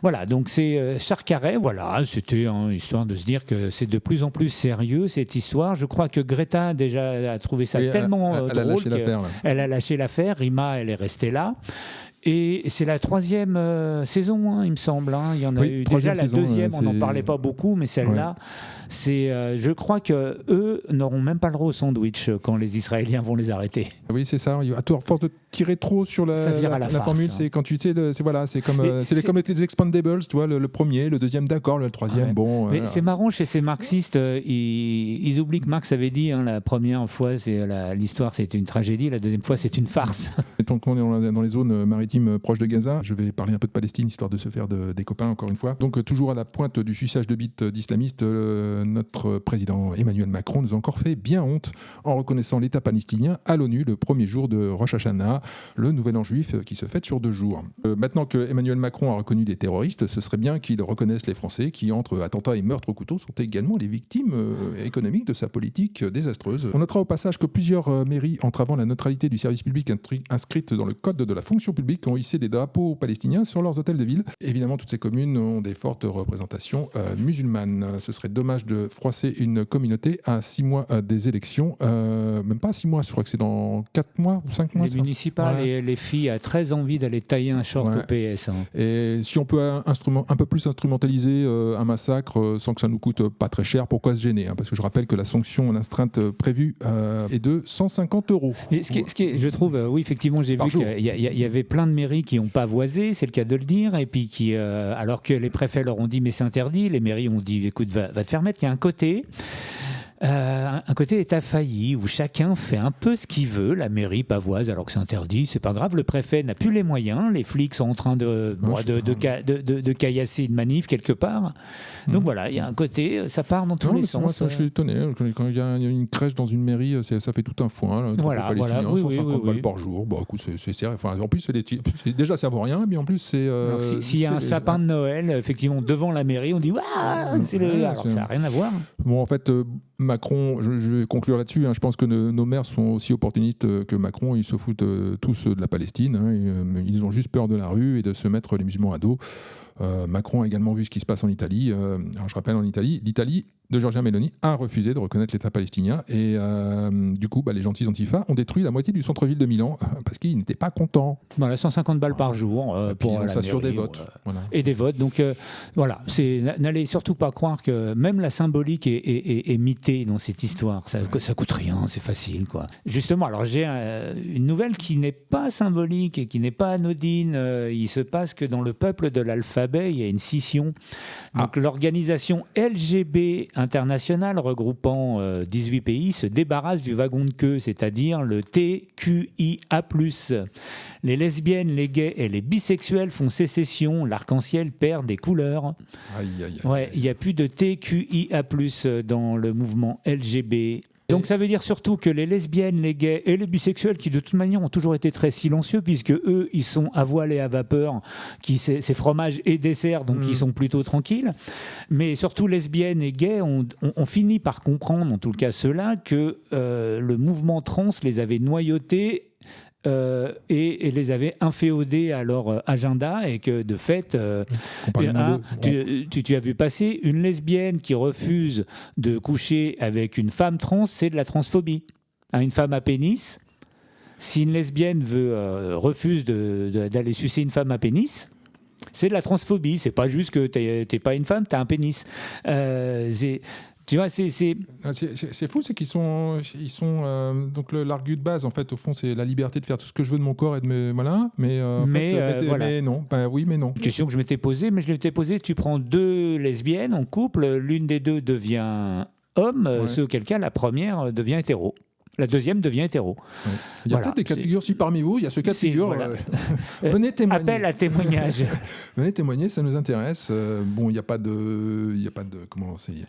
voilà, donc c'est Charcaret, voilà, c'était histoire de se dire que c'est de plus en plus sérieux cette histoire. Je crois que Greta déjà a trouvé ça tellement drôle qu'elle a lâché l'affaire. Rima, elle est restée là. Et c'est la troisième saison, hein, il me semble. Hein. Il y en a eu déjà la deuxième, on n'en parlait pas beaucoup, mais celle-là, je crois qu'eux n'auront même pas le droit au sandwich quand les Israéliens vont les arrêter. Oui, c'est ça. À force de tirer trop sur la formule, hein. C'est quand tu sais, c'est comme les Expandables, tu vois, le premier, le deuxième, d'accord, le troisième, bon. Mais c'est marrant chez ces marxistes, ils oublient que Marx avait dit, hein, la première fois, l'histoire c'est une tragédie, la deuxième fois c'est une farce. Et tant qu'on est dans les zones maritimes proches de Gaza, je vais parler un peu de Palestine, histoire de se faire des copains encore une fois. Donc toujours à la pointe du suçage de bites d'islamistes, notre président Emmanuel Macron nous a encore fait bien honte en reconnaissant l'État palestinien à l'ONU le premier jour de Rosh Hashanah, le nouvel an juif qui se fête sur 2 jours. Maintenant que Emmanuel Macron a reconnu des terroristes, ce serait bien qu'il reconnaisse les Français qui, entre attentats et meurtres au couteau, sont également les victimes économiques de sa politique désastreuse. On notera au passage que plusieurs mairies entravant la neutralité du service public inscrite dans le code de la fonction publique ont hissé des drapeaux palestiniens sur leurs hôtels de ville. Évidemment, toutes ces communes ont des fortes représentations musulmanes. Ce serait dommage de froisser une communauté à 6 mois des élections. Même pas 6 mois, je crois que c'est dans 4 mois ou 5 mois. Les municipales, les filles ont très envie d'aller tailler un short au PS. Hein. Et si on peut un peu plus instrumentaliser un massacre sans que ça nous coûte pas très cher, pourquoi se gêner, hein, parce que je rappelle que la sanction, l'astreinte prévue est de 150 €. Et ce qui est, je trouve, oui, effectivement, j'ai vu qu'il y avait plein de mairies qui n'ont pas pavoisé, c'est le cas de le dire, et puis alors que les préfets leur ont dit mais c'est interdit, les mairies ont dit écoute, va te faire mettre. Il y a un côté État failli où chacun fait un peu ce qu'il veut, la mairie pavoise alors que c'est interdit, c'est pas grave, le préfet n'a plus les moyens, les flics sont en train de caillasser une manif quelque part. Donc voilà, il y a un côté, ça part dans tous les sens. Moi, je suis étonné, quand il y a une crèche dans une mairie, ça fait tout un foin. Là, voilà, 150 balles par jour. Bon, écoute, c'est sérieux. Enfin, en plus, déjà ça vaut rien, mais en plus c'est. S'il y a un sapin de Noël, effectivement, devant la mairie, on dit waouh, alors que ça n'a rien à voir. Bon, en fait. Macron, je vais conclure là-dessus, hein, je pense que nos maires sont aussi opportunistes que Macron, ils se foutent tous de la Palestine, hein, ils ont juste peur de la rue et de se mettre les musulmans à dos. Macron a également vu ce qui se passe en Italie. Alors je rappelle, en Italie, l'Italie de Giorgia Meloni a refusé de reconnaître l'État palestinien et du coup, les gentils antifas ont détruit la moitié du centre-ville de Milan parce qu'ils n'étaient pas contents. Voilà, 150 balles par jour pour la s'assure mairie, des votes. Voilà. Et des votes. Donc voilà, n'allez surtout pas croire que même la symbolique est mitée dans cette histoire. Ça coûte rien, c'est facile, quoi. Justement, alors j'ai une nouvelle qui n'est pas symbolique et qui n'est pas anodine. Il se passe que dans le peuple de l'alphabet, il y a une scission. Donc l'organisation LGB internationale regroupant 18 pays se débarrasse du wagon de queue, c'est-à-dire le TQIA+. Les lesbiennes, les gays et les bisexuels font sécession, l'arc-en-ciel perd des couleurs. Il n'y a plus de TQIA+, dans le mouvement LGB. Donc ça veut dire surtout que les lesbiennes, les gays et les bisexuels, qui de toute manière ont toujours été très silencieux, puisque eux, ils sont à voile et à vapeur, c'est fromage et dessert, donc ils sont plutôt tranquilles. Mais surtout lesbiennes et gays ont fini par comprendre, en tout cas ceux-là, que le mouvement trans les avait noyautés et les avaient inféodés à leur agenda et que de fait, tu as vu passer une lesbienne qui refuse de coucher avec une femme trans, c'est de la transphobie. Une femme à pénis, si une lesbienne refuse d'aller sucer une femme à pénis, c'est de la transphobie. C'est pas juste que t'es pas une femme, t'as un pénis. Tu vois, c'est fou, c'est qu'ils sont donc l'argument de base en fait au fond c'est la liberté de faire tout ce que je veux de mon corps et de mes voilà, mais non, oui mais non. Question que je m'étais posée, mais je m'étais posée. Tu prends deux lesbiennes en couple, l'une des deux devient homme, c'est auquel cas la première devient hétéro. La deuxième devient hétéro. Ouais. Il y a peut-être des cas de figure, si parmi vous, il y a ce cas de figure, venez témoigner. Appel à témoignage. Venez témoigner, ça nous intéresse. Bon, il n'y a pas de... Il n'y a pas de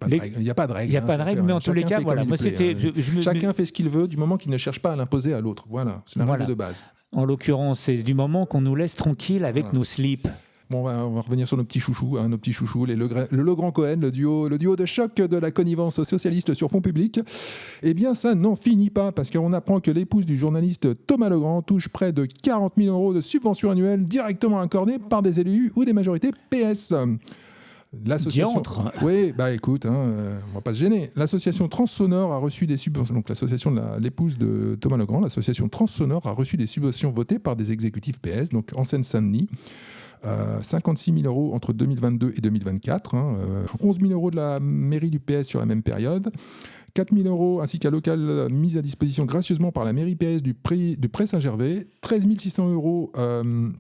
règle. Il n'y a pas de règle. Il n'y a pas de règle, mais en tous les cas, voilà. Moi, c'était... Chacun fait ce qu'il veut, du moment qu'il ne cherche pas à l'imposer à l'autre. Voilà, c'est la règle de base. En l'occurrence, c'est du moment qu'on nous laisse tranquille avec nos slips. Bon, on va revenir sur nos petits chouchous, le Legrand-Cohen, le duo de choc de la connivence socialiste sur fonds publics. Eh bien, ça n'en finit pas, parce qu'on apprend que l'épouse du journaliste Thomas Legrand touche près de 40 000 € de subventions annuelles directement accordées par des élus ou des majorités PS. L'association... Oui, écoute, on va pas se gêner. L'association Transsonore a reçu des subventions. Donc l'association de l'épouse de Thomas Legrand, l'association Transsonore a reçu des subventions votées par des exécutifs PS, donc en Seine-Saint-Denis. 56 000 € entre 2022 et 2024, 11 000 € de la mairie du PS sur la même période, 4 000 € ainsi qu'un local mis à disposition gracieusement par la mairie PS du Pré Saint-Gervais, 13 600 €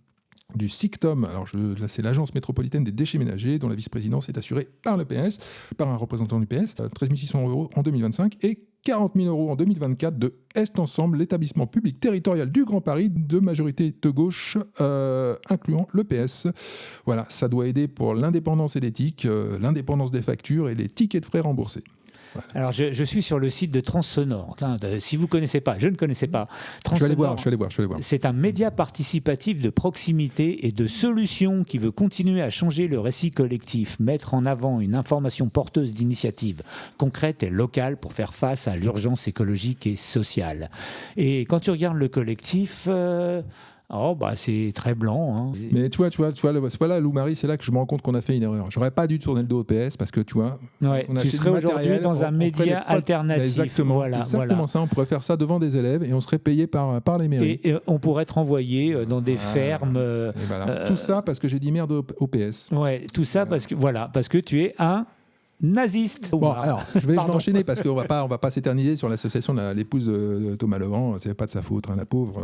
du SICTOM, alors là c'est l'agence métropolitaine des déchets ménagers dont la vice-présidence est assurée par le PS, par un représentant du PS, 13 600 € en 2025 et 40 000 € en 2024 de Est Ensemble, l'établissement public territorial du Grand Paris de majorité de gauche, incluant le PS. Voilà, ça doit aider pour l'indépendance et l'éthique, l'indépendance des factures et les tickets de frais remboursés. Voilà. Alors, je suis sur le site de Transsonore. Si vous ne connaissez pas, je ne connaissais pas. Je vais aller voir. C'est un média participatif de proximité et de solution qui veut continuer à changer le récit collectif, mettre en avant une information porteuse d'initiatives concrètes et locales pour faire face à l'urgence écologique et sociale. Et quand tu regardes le collectif... c'est très blanc. Hein. Mais tu vois, voilà, Lou Marie, c'est là que je me rends compte qu'on a fait une erreur. J'aurais pas dû tourner le dos au PS parce que tu vois, tu serais aujourd'hui dans un média alternatif. Exactement, ça. On pourrait faire ça devant des élèves et on serait payé par les mairies. Et on pourrait être envoyé dans des fermes. Tout ça parce que j'ai dit merde au PS. Ouais, tout ça parce que tu es un naziste. Bon, alors, je vais enchaîner parce qu'on va pas s'éterniser sur l'association de l'épouse de Thomas Legrand. C'est pas de sa faute, la pauvre.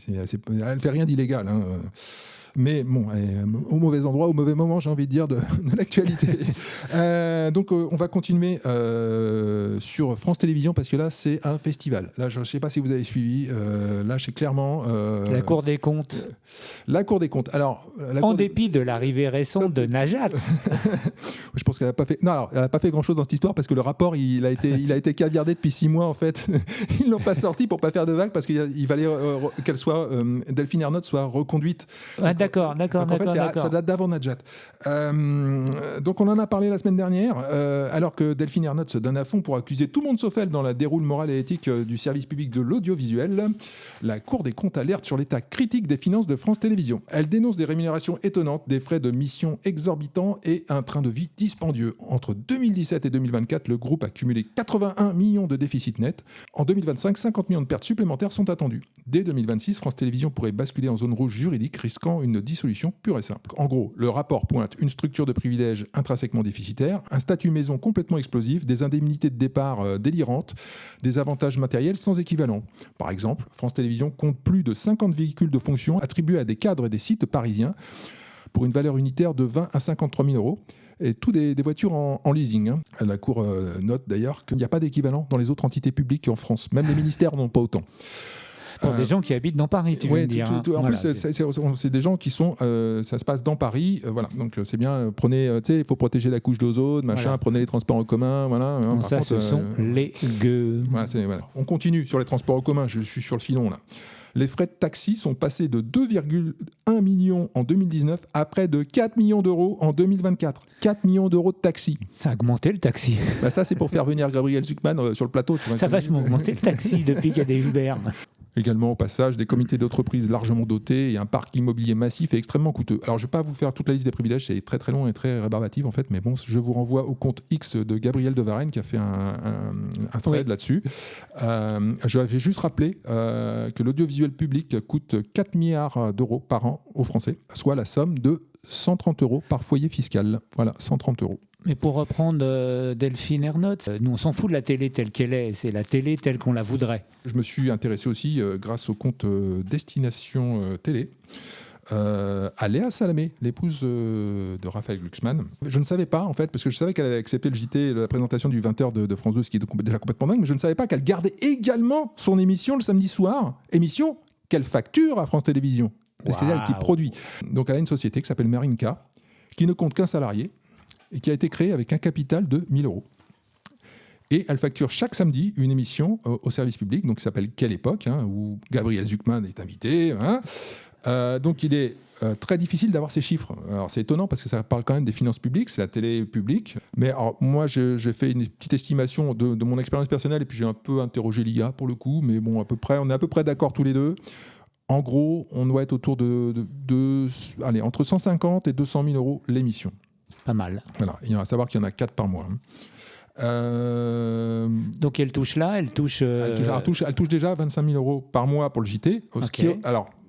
Elle fait rien d'illégal. Mais bon, au mauvais endroit, au mauvais moment, j'ai envie de dire, de l'actualité. Donc, on va continuer sur France Télévisions parce que là, c'est un festival. Là, je ne sais pas si vous avez suivi. Là, c'est clairement... la Cour des comptes. La Cour des comptes. Alors, en dépit de l'arrivée récente de Najat. Je pense qu'elle n'a pas fait... Non, alors, elle n'a pas fait grand-chose dans cette histoire parce que le rapport, il a été caviardé depuis 6 mois, en fait. Ils ne l'ont pas sorti pour ne pas faire de vagues parce qu'il fallait qu'elle soit... Delphine Ernotte soit reconduite. D'accord. En fait, ça date d'avant Najat. Donc, on en a parlé la semaine dernière, alors que Delphine Ernotte se donne à fond pour accuser tout le monde sauf elle dans la déroule morale et éthique du service public de l'audiovisuel. La Cour des comptes alerte sur l'état critique des finances de France Télévisions. Elle dénonce des rémunérations étonnantes, des frais de mission exorbitants et un train de vie dispendieux. Entre 2017 et 2024, le groupe a cumulé 81 millions de déficit net. En 2025, 50 millions de pertes supplémentaires sont attendues. Dès 2026, France Télévisions pourrait basculer en zone rouge juridique, risquant une dissolution pure et simple. En gros, le rapport pointe une structure de privilèges intrinsèquement déficitaire, un statut maison complètement explosif, des indemnités de départ délirantes, des avantages matériels sans équivalent. Par exemple, France Télévisions compte plus de 50 véhicules de fonction attribués à des cadres et des sites parisiens pour une valeur unitaire de 20 à 53 000 €. Et tout des voitures en leasing. La Cour note d'ailleurs qu'il n'y a pas d'équivalent dans les autres entités publiques en France. Même les ministères n'ont pas autant. Pour des gens qui habitent dans Paris, tu veux dire. En plus, c'est des gens qui sont... ça se passe dans Paris. Voilà. Donc, c'est bien. Prenez... il faut protéger la couche d'ozone, machin. Voilà. Prenez les transports en commun. Voilà. Par contre, ce sont les gueux. Voilà. On continue sur les transports en commun. Je suis sur le filon, là. Les frais de taxi sont passés de 2,1 millions en 2019 à près de 4 millions d'euros en 2024. 4 millions d'euros de taxi. Ça a augmenté le taxi. Ça, c'est pour faire venir Gabriel Zucman sur le plateau. Tu vois, ça a vachement augmenté le taxi depuis qu'il y a des Uber. Également, au passage, des comités d'entreprise largement dotés et un parc immobilier massif et extrêmement coûteux. Alors, je ne vais pas vous faire toute la liste des privilèges, c'est très très long et très rébarbatif en fait, mais bon, je vous renvoie au compte X de Gabriel de Varenne qui a fait un thread là-dessus. Je vais juste rappeler que l'audiovisuel public coûte 4 milliards d'euros par an aux Français, soit la somme de 130 euros par foyer fiscal. Voilà, 130 euros. Mais pour reprendre Delphine Ernotte, nous on s'en fout de la télé telle qu'elle est, c'est la télé telle qu'on la voudrait. Je me suis intéressé aussi, grâce au compte Destination Télé, à Léa Salamé, l'épouse de Raphaël Glucksmann. Je ne savais pas, en fait, parce que je savais qu'elle avait accepté le JT, la présentation du 20h de France 2, ce qui est déjà complètement dingue, mais je ne savais pas qu'elle gardait également son émission le samedi soir, émission qu'elle facture à France Télévisions, parce qu'elle qui produit. Donc elle a une société qui s'appelle Marinka, qui ne compte qu'un salarié, et qui a été créée avec un capital de 1 000 euros. Et elle facture chaque samedi une émission au service public, donc qui s'appelle Quelle époque, où Gabriel Zucman est invité. Donc il est très difficile d'avoir ces chiffres. Alors c'est étonnant parce que ça parle quand même des finances publiques, c'est la télé publique. Mais alors, moi j'ai fait une petite estimation de mon expérience personnelle et puis j'ai un peu interrogé l'IA pour le coup, mais bon, on est à peu près d'accord tous les deux. En gros, on doit être autour allez, entre 150 et 200 000 euros l'émission. Pas mal. Voilà, il y a à savoir qu'il y en a 4 par mois. Donc elle touche là, elle touche déjà 25 000 euros par mois pour le JT. Okay.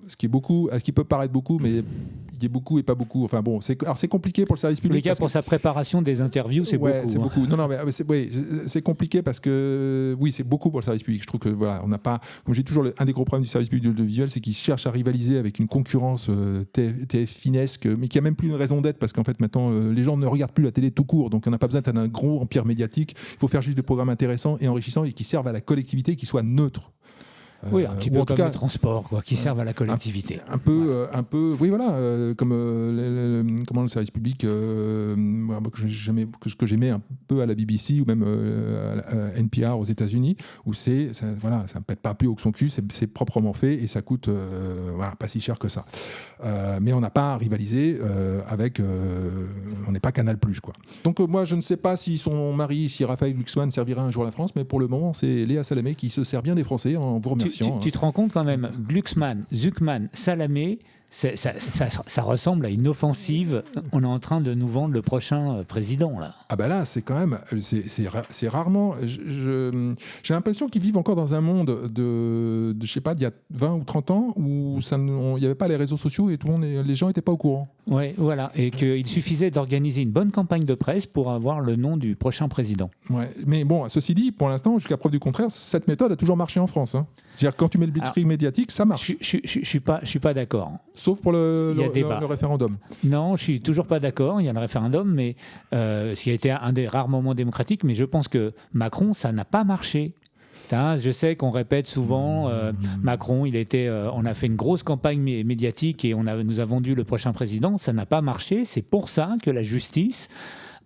Ce qui peut paraître beaucoup, mais il y a beaucoup et pas beaucoup. Enfin bon, c'est compliqué pour le service public. Les gars, pour sa préparation des interviews, c'est beaucoup. C'est beaucoup. Non, mais c'est compliqué parce que c'est beaucoup pour le service public. Je trouve que voilà, on n'a pas, comme j'ai toujours un des gros problèmes du service public audiovisuel, c'est qu'il cherche à rivaliser avec une concurrence TF-finesque, mais qui a même plus une raison d'être parce qu'en fait maintenant les gens ne regardent plus la télé tout court, donc on n'a pas besoin d'un gros empire médiatique. Il faut faire juste des programmes intéressants et enrichissants et qui servent à la collectivité, qui soient neutres. Oui, un petit peu comme les transports, qui servent à la collectivité. Un peu, oui, voilà, comme le service public que j'aimais un peu à la BBC ou même à NPR aux États-Unis, où ça ne pète pas plus haut que son cul, c'est proprement fait et ça coûte pas si cher que ça. Mais on n'a pas à rivaliser avec, on n'est pas Canal+, quoi. Donc moi, je ne sais pas si son mari, si Raphaël Glucksmann servira un jour la France, mais pour le moment, c'est Léa Salamé qui se sert bien des Français en vous remerciant. Tu te rends compte quand même, Glucksmann, Zucman, Salamé, ça ressemble à une offensive. On est en train de nous vendre le prochain président là. Ah bah là, c'est quand même, c'est rarement. J'ai l'impression qu'ils vivent encore dans un monde de je sais pas, d'il y a 20 ou 30 ans où il n'y avait pas les réseaux sociaux et les gens n'étaient pas au courant. Ouais, voilà, et qu'il suffisait d'organiser une bonne campagne de presse pour avoir le nom du prochain président. Ouais, mais bon, ceci dit, pour l'instant, jusqu'à preuve du contraire, cette méthode a toujours marché en France. C'est-à-dire quand tu mets le blitzkrieg médiatique, ça marche. Je suis pas d'accord. Sauf pour le référendum. Non, je suis toujours pas d'accord. Il y a le référendum, mais ce qui a été un des rares moments démocratiques. Mais je pense que Macron, ça n'a pas marché. Je sais qu'on répète souvent, Macron, on a fait une grosse campagne médiatique et nous a vendu le prochain président. Ça n'a pas marché. C'est pour ça que la justice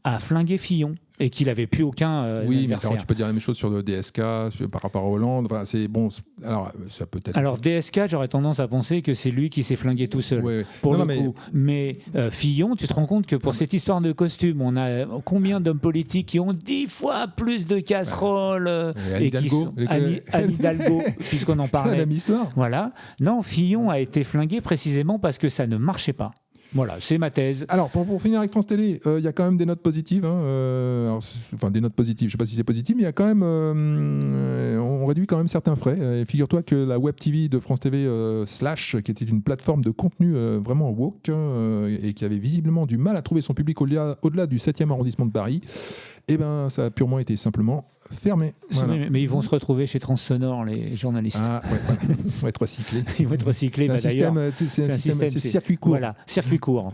a flingué Fillon. Et qu'il n'avait plus aucun oui, adversaire. Mais tu peux dire la même chose sur le DSK, par rapport à Hollande. Enfin, c'est bon. Alors, ça peut être. Alors DSK, j'aurais tendance à penser que c'est lui qui s'est flingué tout seul. Ouais. Pour le coup. Mais Fillon, tu te rends compte que pour cette histoire de costume, on a combien d'hommes politiques qui ont 10 fois plus de casseroles et qui sont Anne Hidalgo, puisqu'on en parlait. C'est la même histoire. Voilà. Non, Fillon a été flingué précisément parce que ça ne marchait pas. Voilà, c'est ma thèse. Alors, pour finir avec France Télé, il y a quand même des notes positives. Des notes positives, je ne sais pas si c'est positif, mais il y a quand même... on réduit quand même certains frais. Et figure-toi que la Web TV de France TV Slash, qui était une plateforme de contenu vraiment woke, et qui avait visiblement du mal à trouver son public au-delà du 7e arrondissement de Paris, ça a purement été simplement fermé. Voilà. Mais ils vont se retrouver chez Transsonore, les journalistes. Ah, ouais. Ils vont être recyclés. Ils vont être recyclés, c'est un système, c'est circuit court. Voilà, circuit court.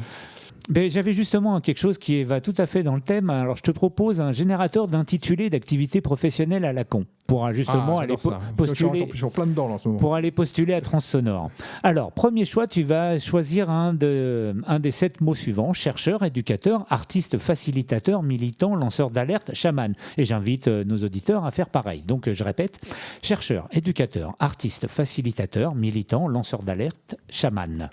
J'avais justement quelque chose qui va tout à fait dans le thème. Alors, je te propose un générateur d'intitulés d'activités professionnelles à la con pour justement aller postuler. Je suis en plein dedans là, en ce moment. Pour aller postuler à Transsonore. Alors, premier choix, tu vas choisir un des 7 mots suivants: chercheur, éducateur, artiste, facilitateur, militant, lanceur d'alerte, chaman. Et j'invite nos auditeurs à faire pareil. Donc, je répète: chercheur, éducateur, artiste, facilitateur, militant, lanceur d'alerte, chaman.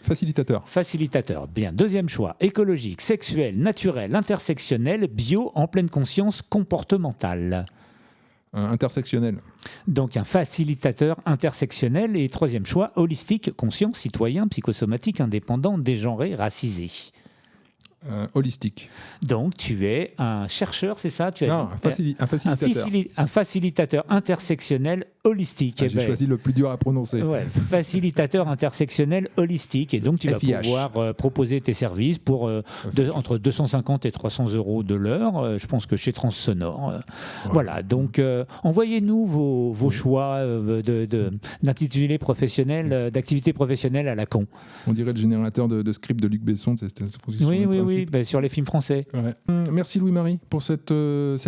Facilitateur. Facilitateur. Bien. Deuxième choix: écologique, sexuel, naturel, intersectionnel, bio, en pleine conscience, comportemental. Intersectionnel. Donc un facilitateur intersectionnel. Et troisième choix, holistique, conscient, citoyen, psychosomatique, indépendant, dégenré, racisé. Holistique. Donc tu es un chercheur, c'est ça? Non, un facilitateur. Un facilitateur intersectionnel holistique. J'ai choisi le plus dur à prononcer. Ouais, facilitateur intersectionnel holistique. Et donc tu vas pouvoir proposer tes services pour entre 250 et 300 euros de l'heure. Je pense que chez Transsonore. Voilà, donc envoyez-nous vos choix d'intitulé professionnel, d'activité professionnelle à la con. On dirait le générateur de script de Luc Besson. Oui, sur les films français. Ouais. Merci Louis-Marie pour cet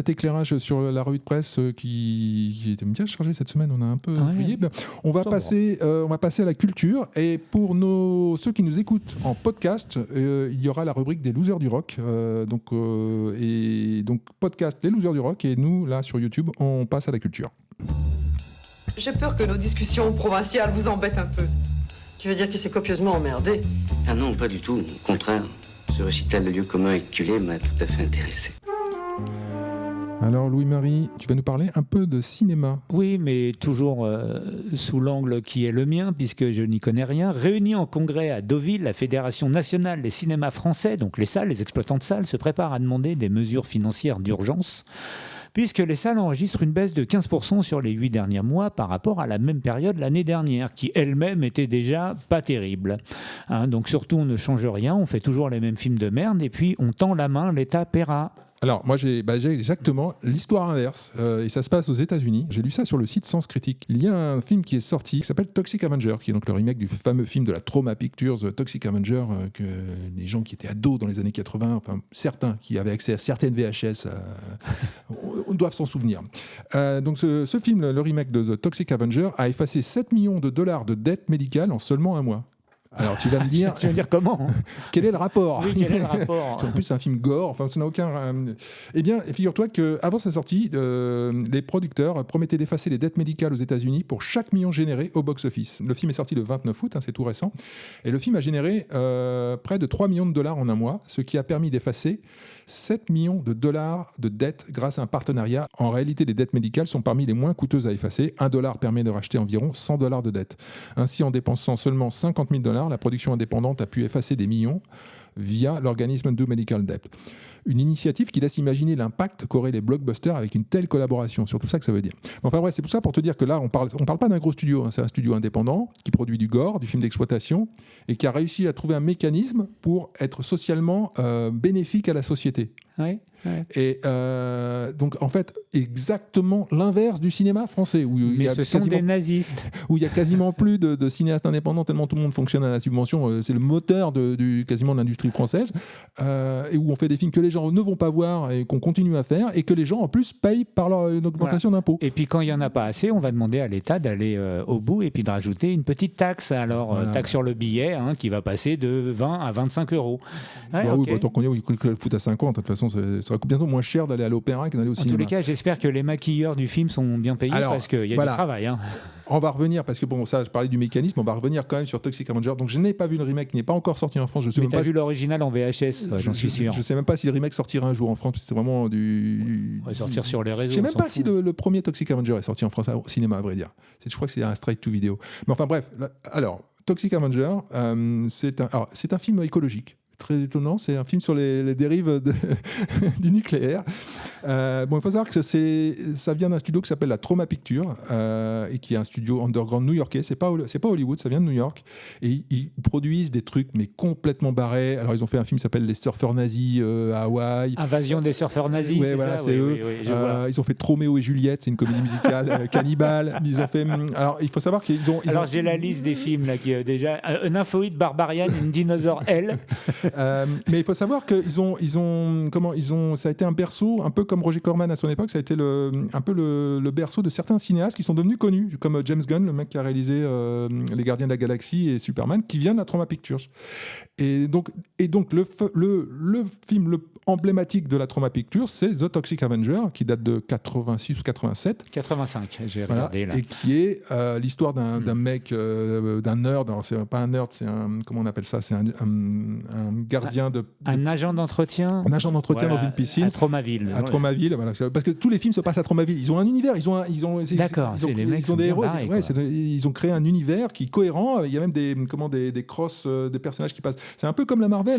éclairage sur la revue de presse qui était bien chargée cette semaine. On a un peu fouillé. On va passer à la culture. Et pour ceux qui nous écoutent en podcast, il y aura la rubrique des losers du rock. Donc podcast les losers du rock. Et nous, là, sur YouTube, on passe à la culture. J'ai peur que nos discussions provinciales vous embêtent un peu. Tu veux dire qu'il s'est copieusement emmerdé? Ah non, pas du tout. Au contraire. Ce récital de lieu commun éculé m'a tout à fait intéressé. Alors Louis-Marie, tu vas nous parler un peu de cinéma. Oui, mais toujours sous l'angle qui est le mien, puisque je n'y connais rien. Réunis en congrès à Deauville, la Fédération nationale des cinémas français, donc les salles, les exploitants de salles, se préparent à demander des mesures financières d'urgence, puisque les salles enregistrent une baisse de 15% sur les 8 derniers mois par rapport à la même période l'année dernière, qui elle-même était déjà pas terrible. Donc surtout, on ne change rien, on fait toujours les mêmes films de merde, et puis on tend la main, l'État paiera. Alors, moi, j'ai exactement l'histoire inverse. Et ça se passe aux États-Unis. J'ai lu ça sur le site Sens Critique. Il y a un film qui est sorti qui s'appelle Toxic Avenger, qui est donc le remake du fameux film de la Trauma Pictures, Toxic Avenger, que les gens qui étaient ados dans les années 80, enfin certains qui avaient accès à certaines VHS, doivent s'en souvenir. Donc, ce film, le remake de The Toxic Avenger, a effacé 7 millions de dollars de dettes médicales en seulement un mois. Alors tu vas me dire, comment? Quel est le rapport? Oui, quel est le rapport? En plus, c'est un film gore. Enfin, ça n'a aucun. Eh bien, figure-toi qu'avant sa sortie, les producteurs promettaient d'effacer les dettes médicales aux États-Unis pour chaque million généré au box-office. Le film est sorti le 29 août, c'est tout récent, et le film a généré près de 3 millions de dollars en un mois, ce qui a permis d'effacer 7 millions de dollars de dettes grâce à un partenariat. En réalité, les dettes médicales sont parmi les moins coûteuses à effacer. $1 permet de racheter environ $100 de dettes. Ainsi, en dépensant seulement $50 000, la production indépendante a pu effacer des millions via l'organisme Do Medical Debt. Une initiative qui laisse imaginer l'impact qu'auraient les blockbusters avec une telle collaboration. C'est surtout ça que ça veut dire. Enfin bref, c'est pour ça pour te dire que là, on parle pas d'un gros studio. C'est un studio indépendant qui produit du gore, du film d'exploitation et qui a réussi à trouver un mécanisme pour être socialement bénéfique à la société. Oui. Et donc en fait exactement l'inverse du cinéma français où mais ce sont des nazistes, où il y a quasiment plus de cinéastes indépendants tellement tout le monde fonctionne à la subvention. C'est le moteur quasiment de l'industrie française, et où on fait des films que les gens ne vont pas voir et qu'on continue à faire et que les gens en plus payent par leur augmentation d'impôts. Et puis quand il y en a pas assez, on va demander à l'État d'aller au bout et puis de rajouter une petite taxe. Alors taxe sur le billet qui va passer de 20 à 25 euros. Oui, tant qu'on y est, il le fout à 50. De toute façon, ça va bientôt moins cher d'aller à l'opéra que d'aller au cinéma. En tous les cas, j'espère que les maquilleurs du film sont bien payés. Alors, parce qu'il y a du travail. On va revenir, parce que bon, ça, je parlais du mécanisme, on va revenir quand même sur Toxic Avenger. Donc je n'ai pas vu le remake, qui n'est pas encore sorti en France. Mais tu as vu l'original en VHS, j'en suis sûr. Je ne sais même pas si le remake sortira un jour en France, parce que c'était vraiment du... On va sortir sur les réseaux. Je ne sais même pas si le premier Toxic Avenger est sorti en France au cinéma, à vrai dire. Je crois que c'est un straight to vidéo. Mais enfin bref, alors, Toxic Avenger, c'est un film écologique. Très étonnant, c'est un film sur les dérives du nucléaire. Il faut savoir que ça vient d'un studio qui s'appelle la Trauma Pictures et qui est un studio underground new-yorkais. C'est pas Hollywood, ça vient de New York. Et ils produisent des trucs mais complètement barrés. Alors ils ont fait un film qui s'appelle Les surfeurs nazis à Hawaï. Invasion des surfeurs nazis. Ouais, voilà, c'est eux. Ils ont fait Roméo et Juliette, c'est une comédie musicale cannibale. Ils ont fait. Alors il faut savoir qu'ils ont. Alors j'ai la liste des films là qui déjà un Nymphoïde Barbarian, une Dinosaure L. Mais il faut savoir que ça a été un berceau, un peu comme Roger Corman à son époque, ça a été un peu le berceau de certains cinéastes qui sont devenus connus, comme James Gunn, le mec qui a réalisé Les Gardiens de la Galaxie et Superman, qui vient de la Trauma Pictures. Et donc le film emblématique de la Trauma Pictures, c'est The Toxic Avenger, qui date de 86 ou 87. 85, j'ai regardé là. Et qui est l'histoire d'un mec, d'un nerd. Alors c'est pas un nerd, c'est un, comment on appelle ça, c'est un gardien un agent d'entretien. Un agent d'entretien dans une piscine. À Tromaville. À Tromaville, voilà. Parce que tous les films se passent à Tromaville. Ils ont un univers. D'accord, c'est les mecs. Ils ont des héros. Ils ont créé un univers qui est cohérent. Il y a même des crosses des personnages qui passent. C'est un peu comme la Marvel.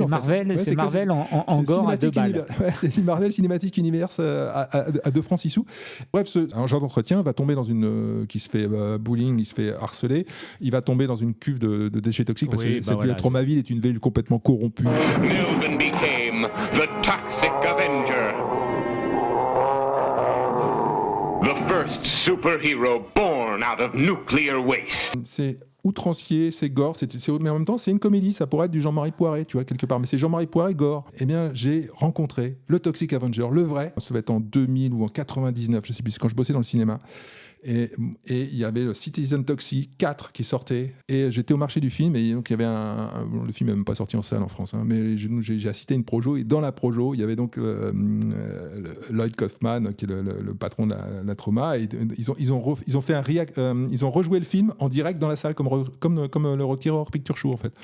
C'est Marvel en gore à 2 balles. C'est Marvel Cinematic Universe à 2 francs 6 sous. Bref, un agent d'entretien va tomber dans qui se fait bullying, il se fait harceler. Il va tomber dans une cuve de déchets toxiques parce que cette Tromaville est une ville complètement corrompue. Milben became the Toxic Avenger. The first superhero born out of nuclear waste. C'est outrancier, c'est gore, mais en même temps c'est une comédie, ça pourrait être du Jean-Marie Poiret, tu vois, quelque part, mais c'est Jean-Marie Poiret gore. Eh bien, j'ai rencontré le Toxic Avenger, le vrai, ça va être en 2000 ou en 99, je sais plus, quand je bossais dans le cinéma. Et il y avait le Citizen Toxic 4 qui sortait, et j'étais au marché du film, et donc il y avait le film n'est même pas sorti en salle en France, hein, mais j'ai assisté à une projo, et dans la projo il y avait donc Lloyd Kaufman qui est le patron de la Trauma, et ils ont fait ils ont rejoué le film en direct dans la salle comme le Rocky Horror Picture Show en fait.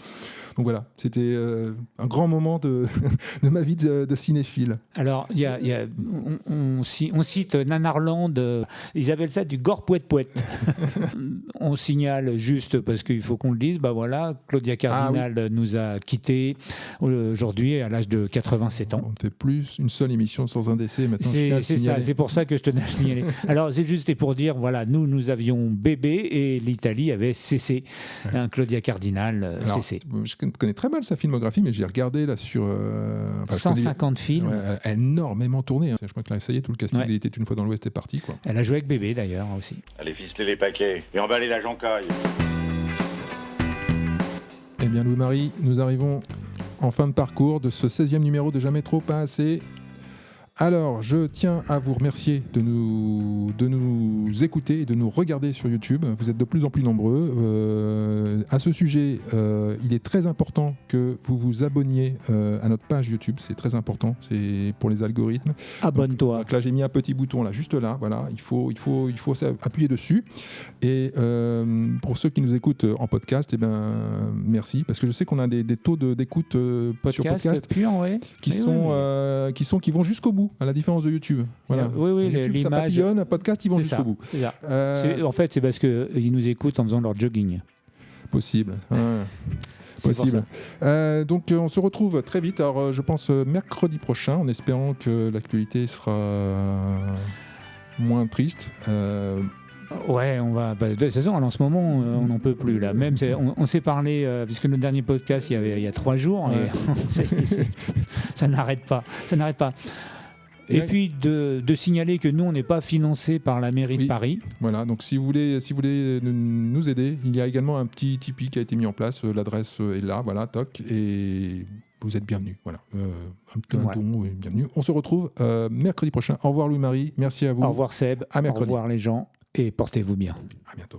Donc voilà, c'était un grand moment de ma vie de cinéphile. Alors, on cite Nanarland, ils appellent ça du gore poète-poète. On signale juste, parce qu'il faut qu'on le dise, Claudia Cardinal nous a quittés aujourd'hui à l'âge de 87 ans. On ne fait plus une seule émission sans un décès, maintenant c'est ça, c'est pour ça que je tenais à signaler. Alors, c'est juste pour dire, nous avions bébé et l'Italie avait cessé. Claudia Cardinal, cessé. Je connais très mal sa filmographie, mais j'ai regardé là sur 150 films. Elle a énormément tourné. Je crois que là, ça y est, tout le casting Il était une fois dans l'Ouest est parti. Quoi. Elle a joué avec bébé d'ailleurs aussi. Allez ficeler les paquets et emballer la joncaille. Eh bien, Louis-Marie, nous arrivons en fin de parcours de ce 16e numéro de Jamais trop, pas assez. Alors, je tiens à vous remercier de nous écouter et de nous regarder sur YouTube. Vous êtes de plus en plus nombreux. À ce sujet, il est très important que vous vous abonniez à notre page YouTube. C'est très important, c'est pour les algorithmes. Abonne-toi. Donc là, j'ai mis un petit bouton là, juste là. Voilà, il faut appuyer dessus. Et pour ceux qui nous écoutent en podcast, merci, parce que je sais qu'on a des taux d'écoute sur podcast qui vont jusqu'au bout. À la différence de YouTube. Voilà. Oui, YouTube, ça papillonne, un podcast, ils vont jusqu'au bout. En fait, c'est parce qu'ils nous écoutent en faisant leur jogging. Possible. Possible. Donc, on se retrouve très vite. Alors, je pense mercredi prochain, en espérant que l'actualité sera moins triste. Ouais, on va. De toute façon, en ce moment, on n'en peut plus là. Même, on s'est parlé puisque notre dernier podcast, il y a 3 jours, et ça n'arrête pas. Ça n'arrête pas. Et puis de signaler que nous, on n'est pas financé par la mairie de Paris. Voilà, donc si vous voulez nous aider, il y a également un petit Tipeee qui a été mis en place. L'adresse est là, voilà, toc, et vous êtes bienvenus. Voilà, un don, bienvenue. On se retrouve mercredi prochain. Au revoir Louis-Marie, merci à vous. Au revoir Seb, au revoir les gens, et portez-vous bien. À bientôt.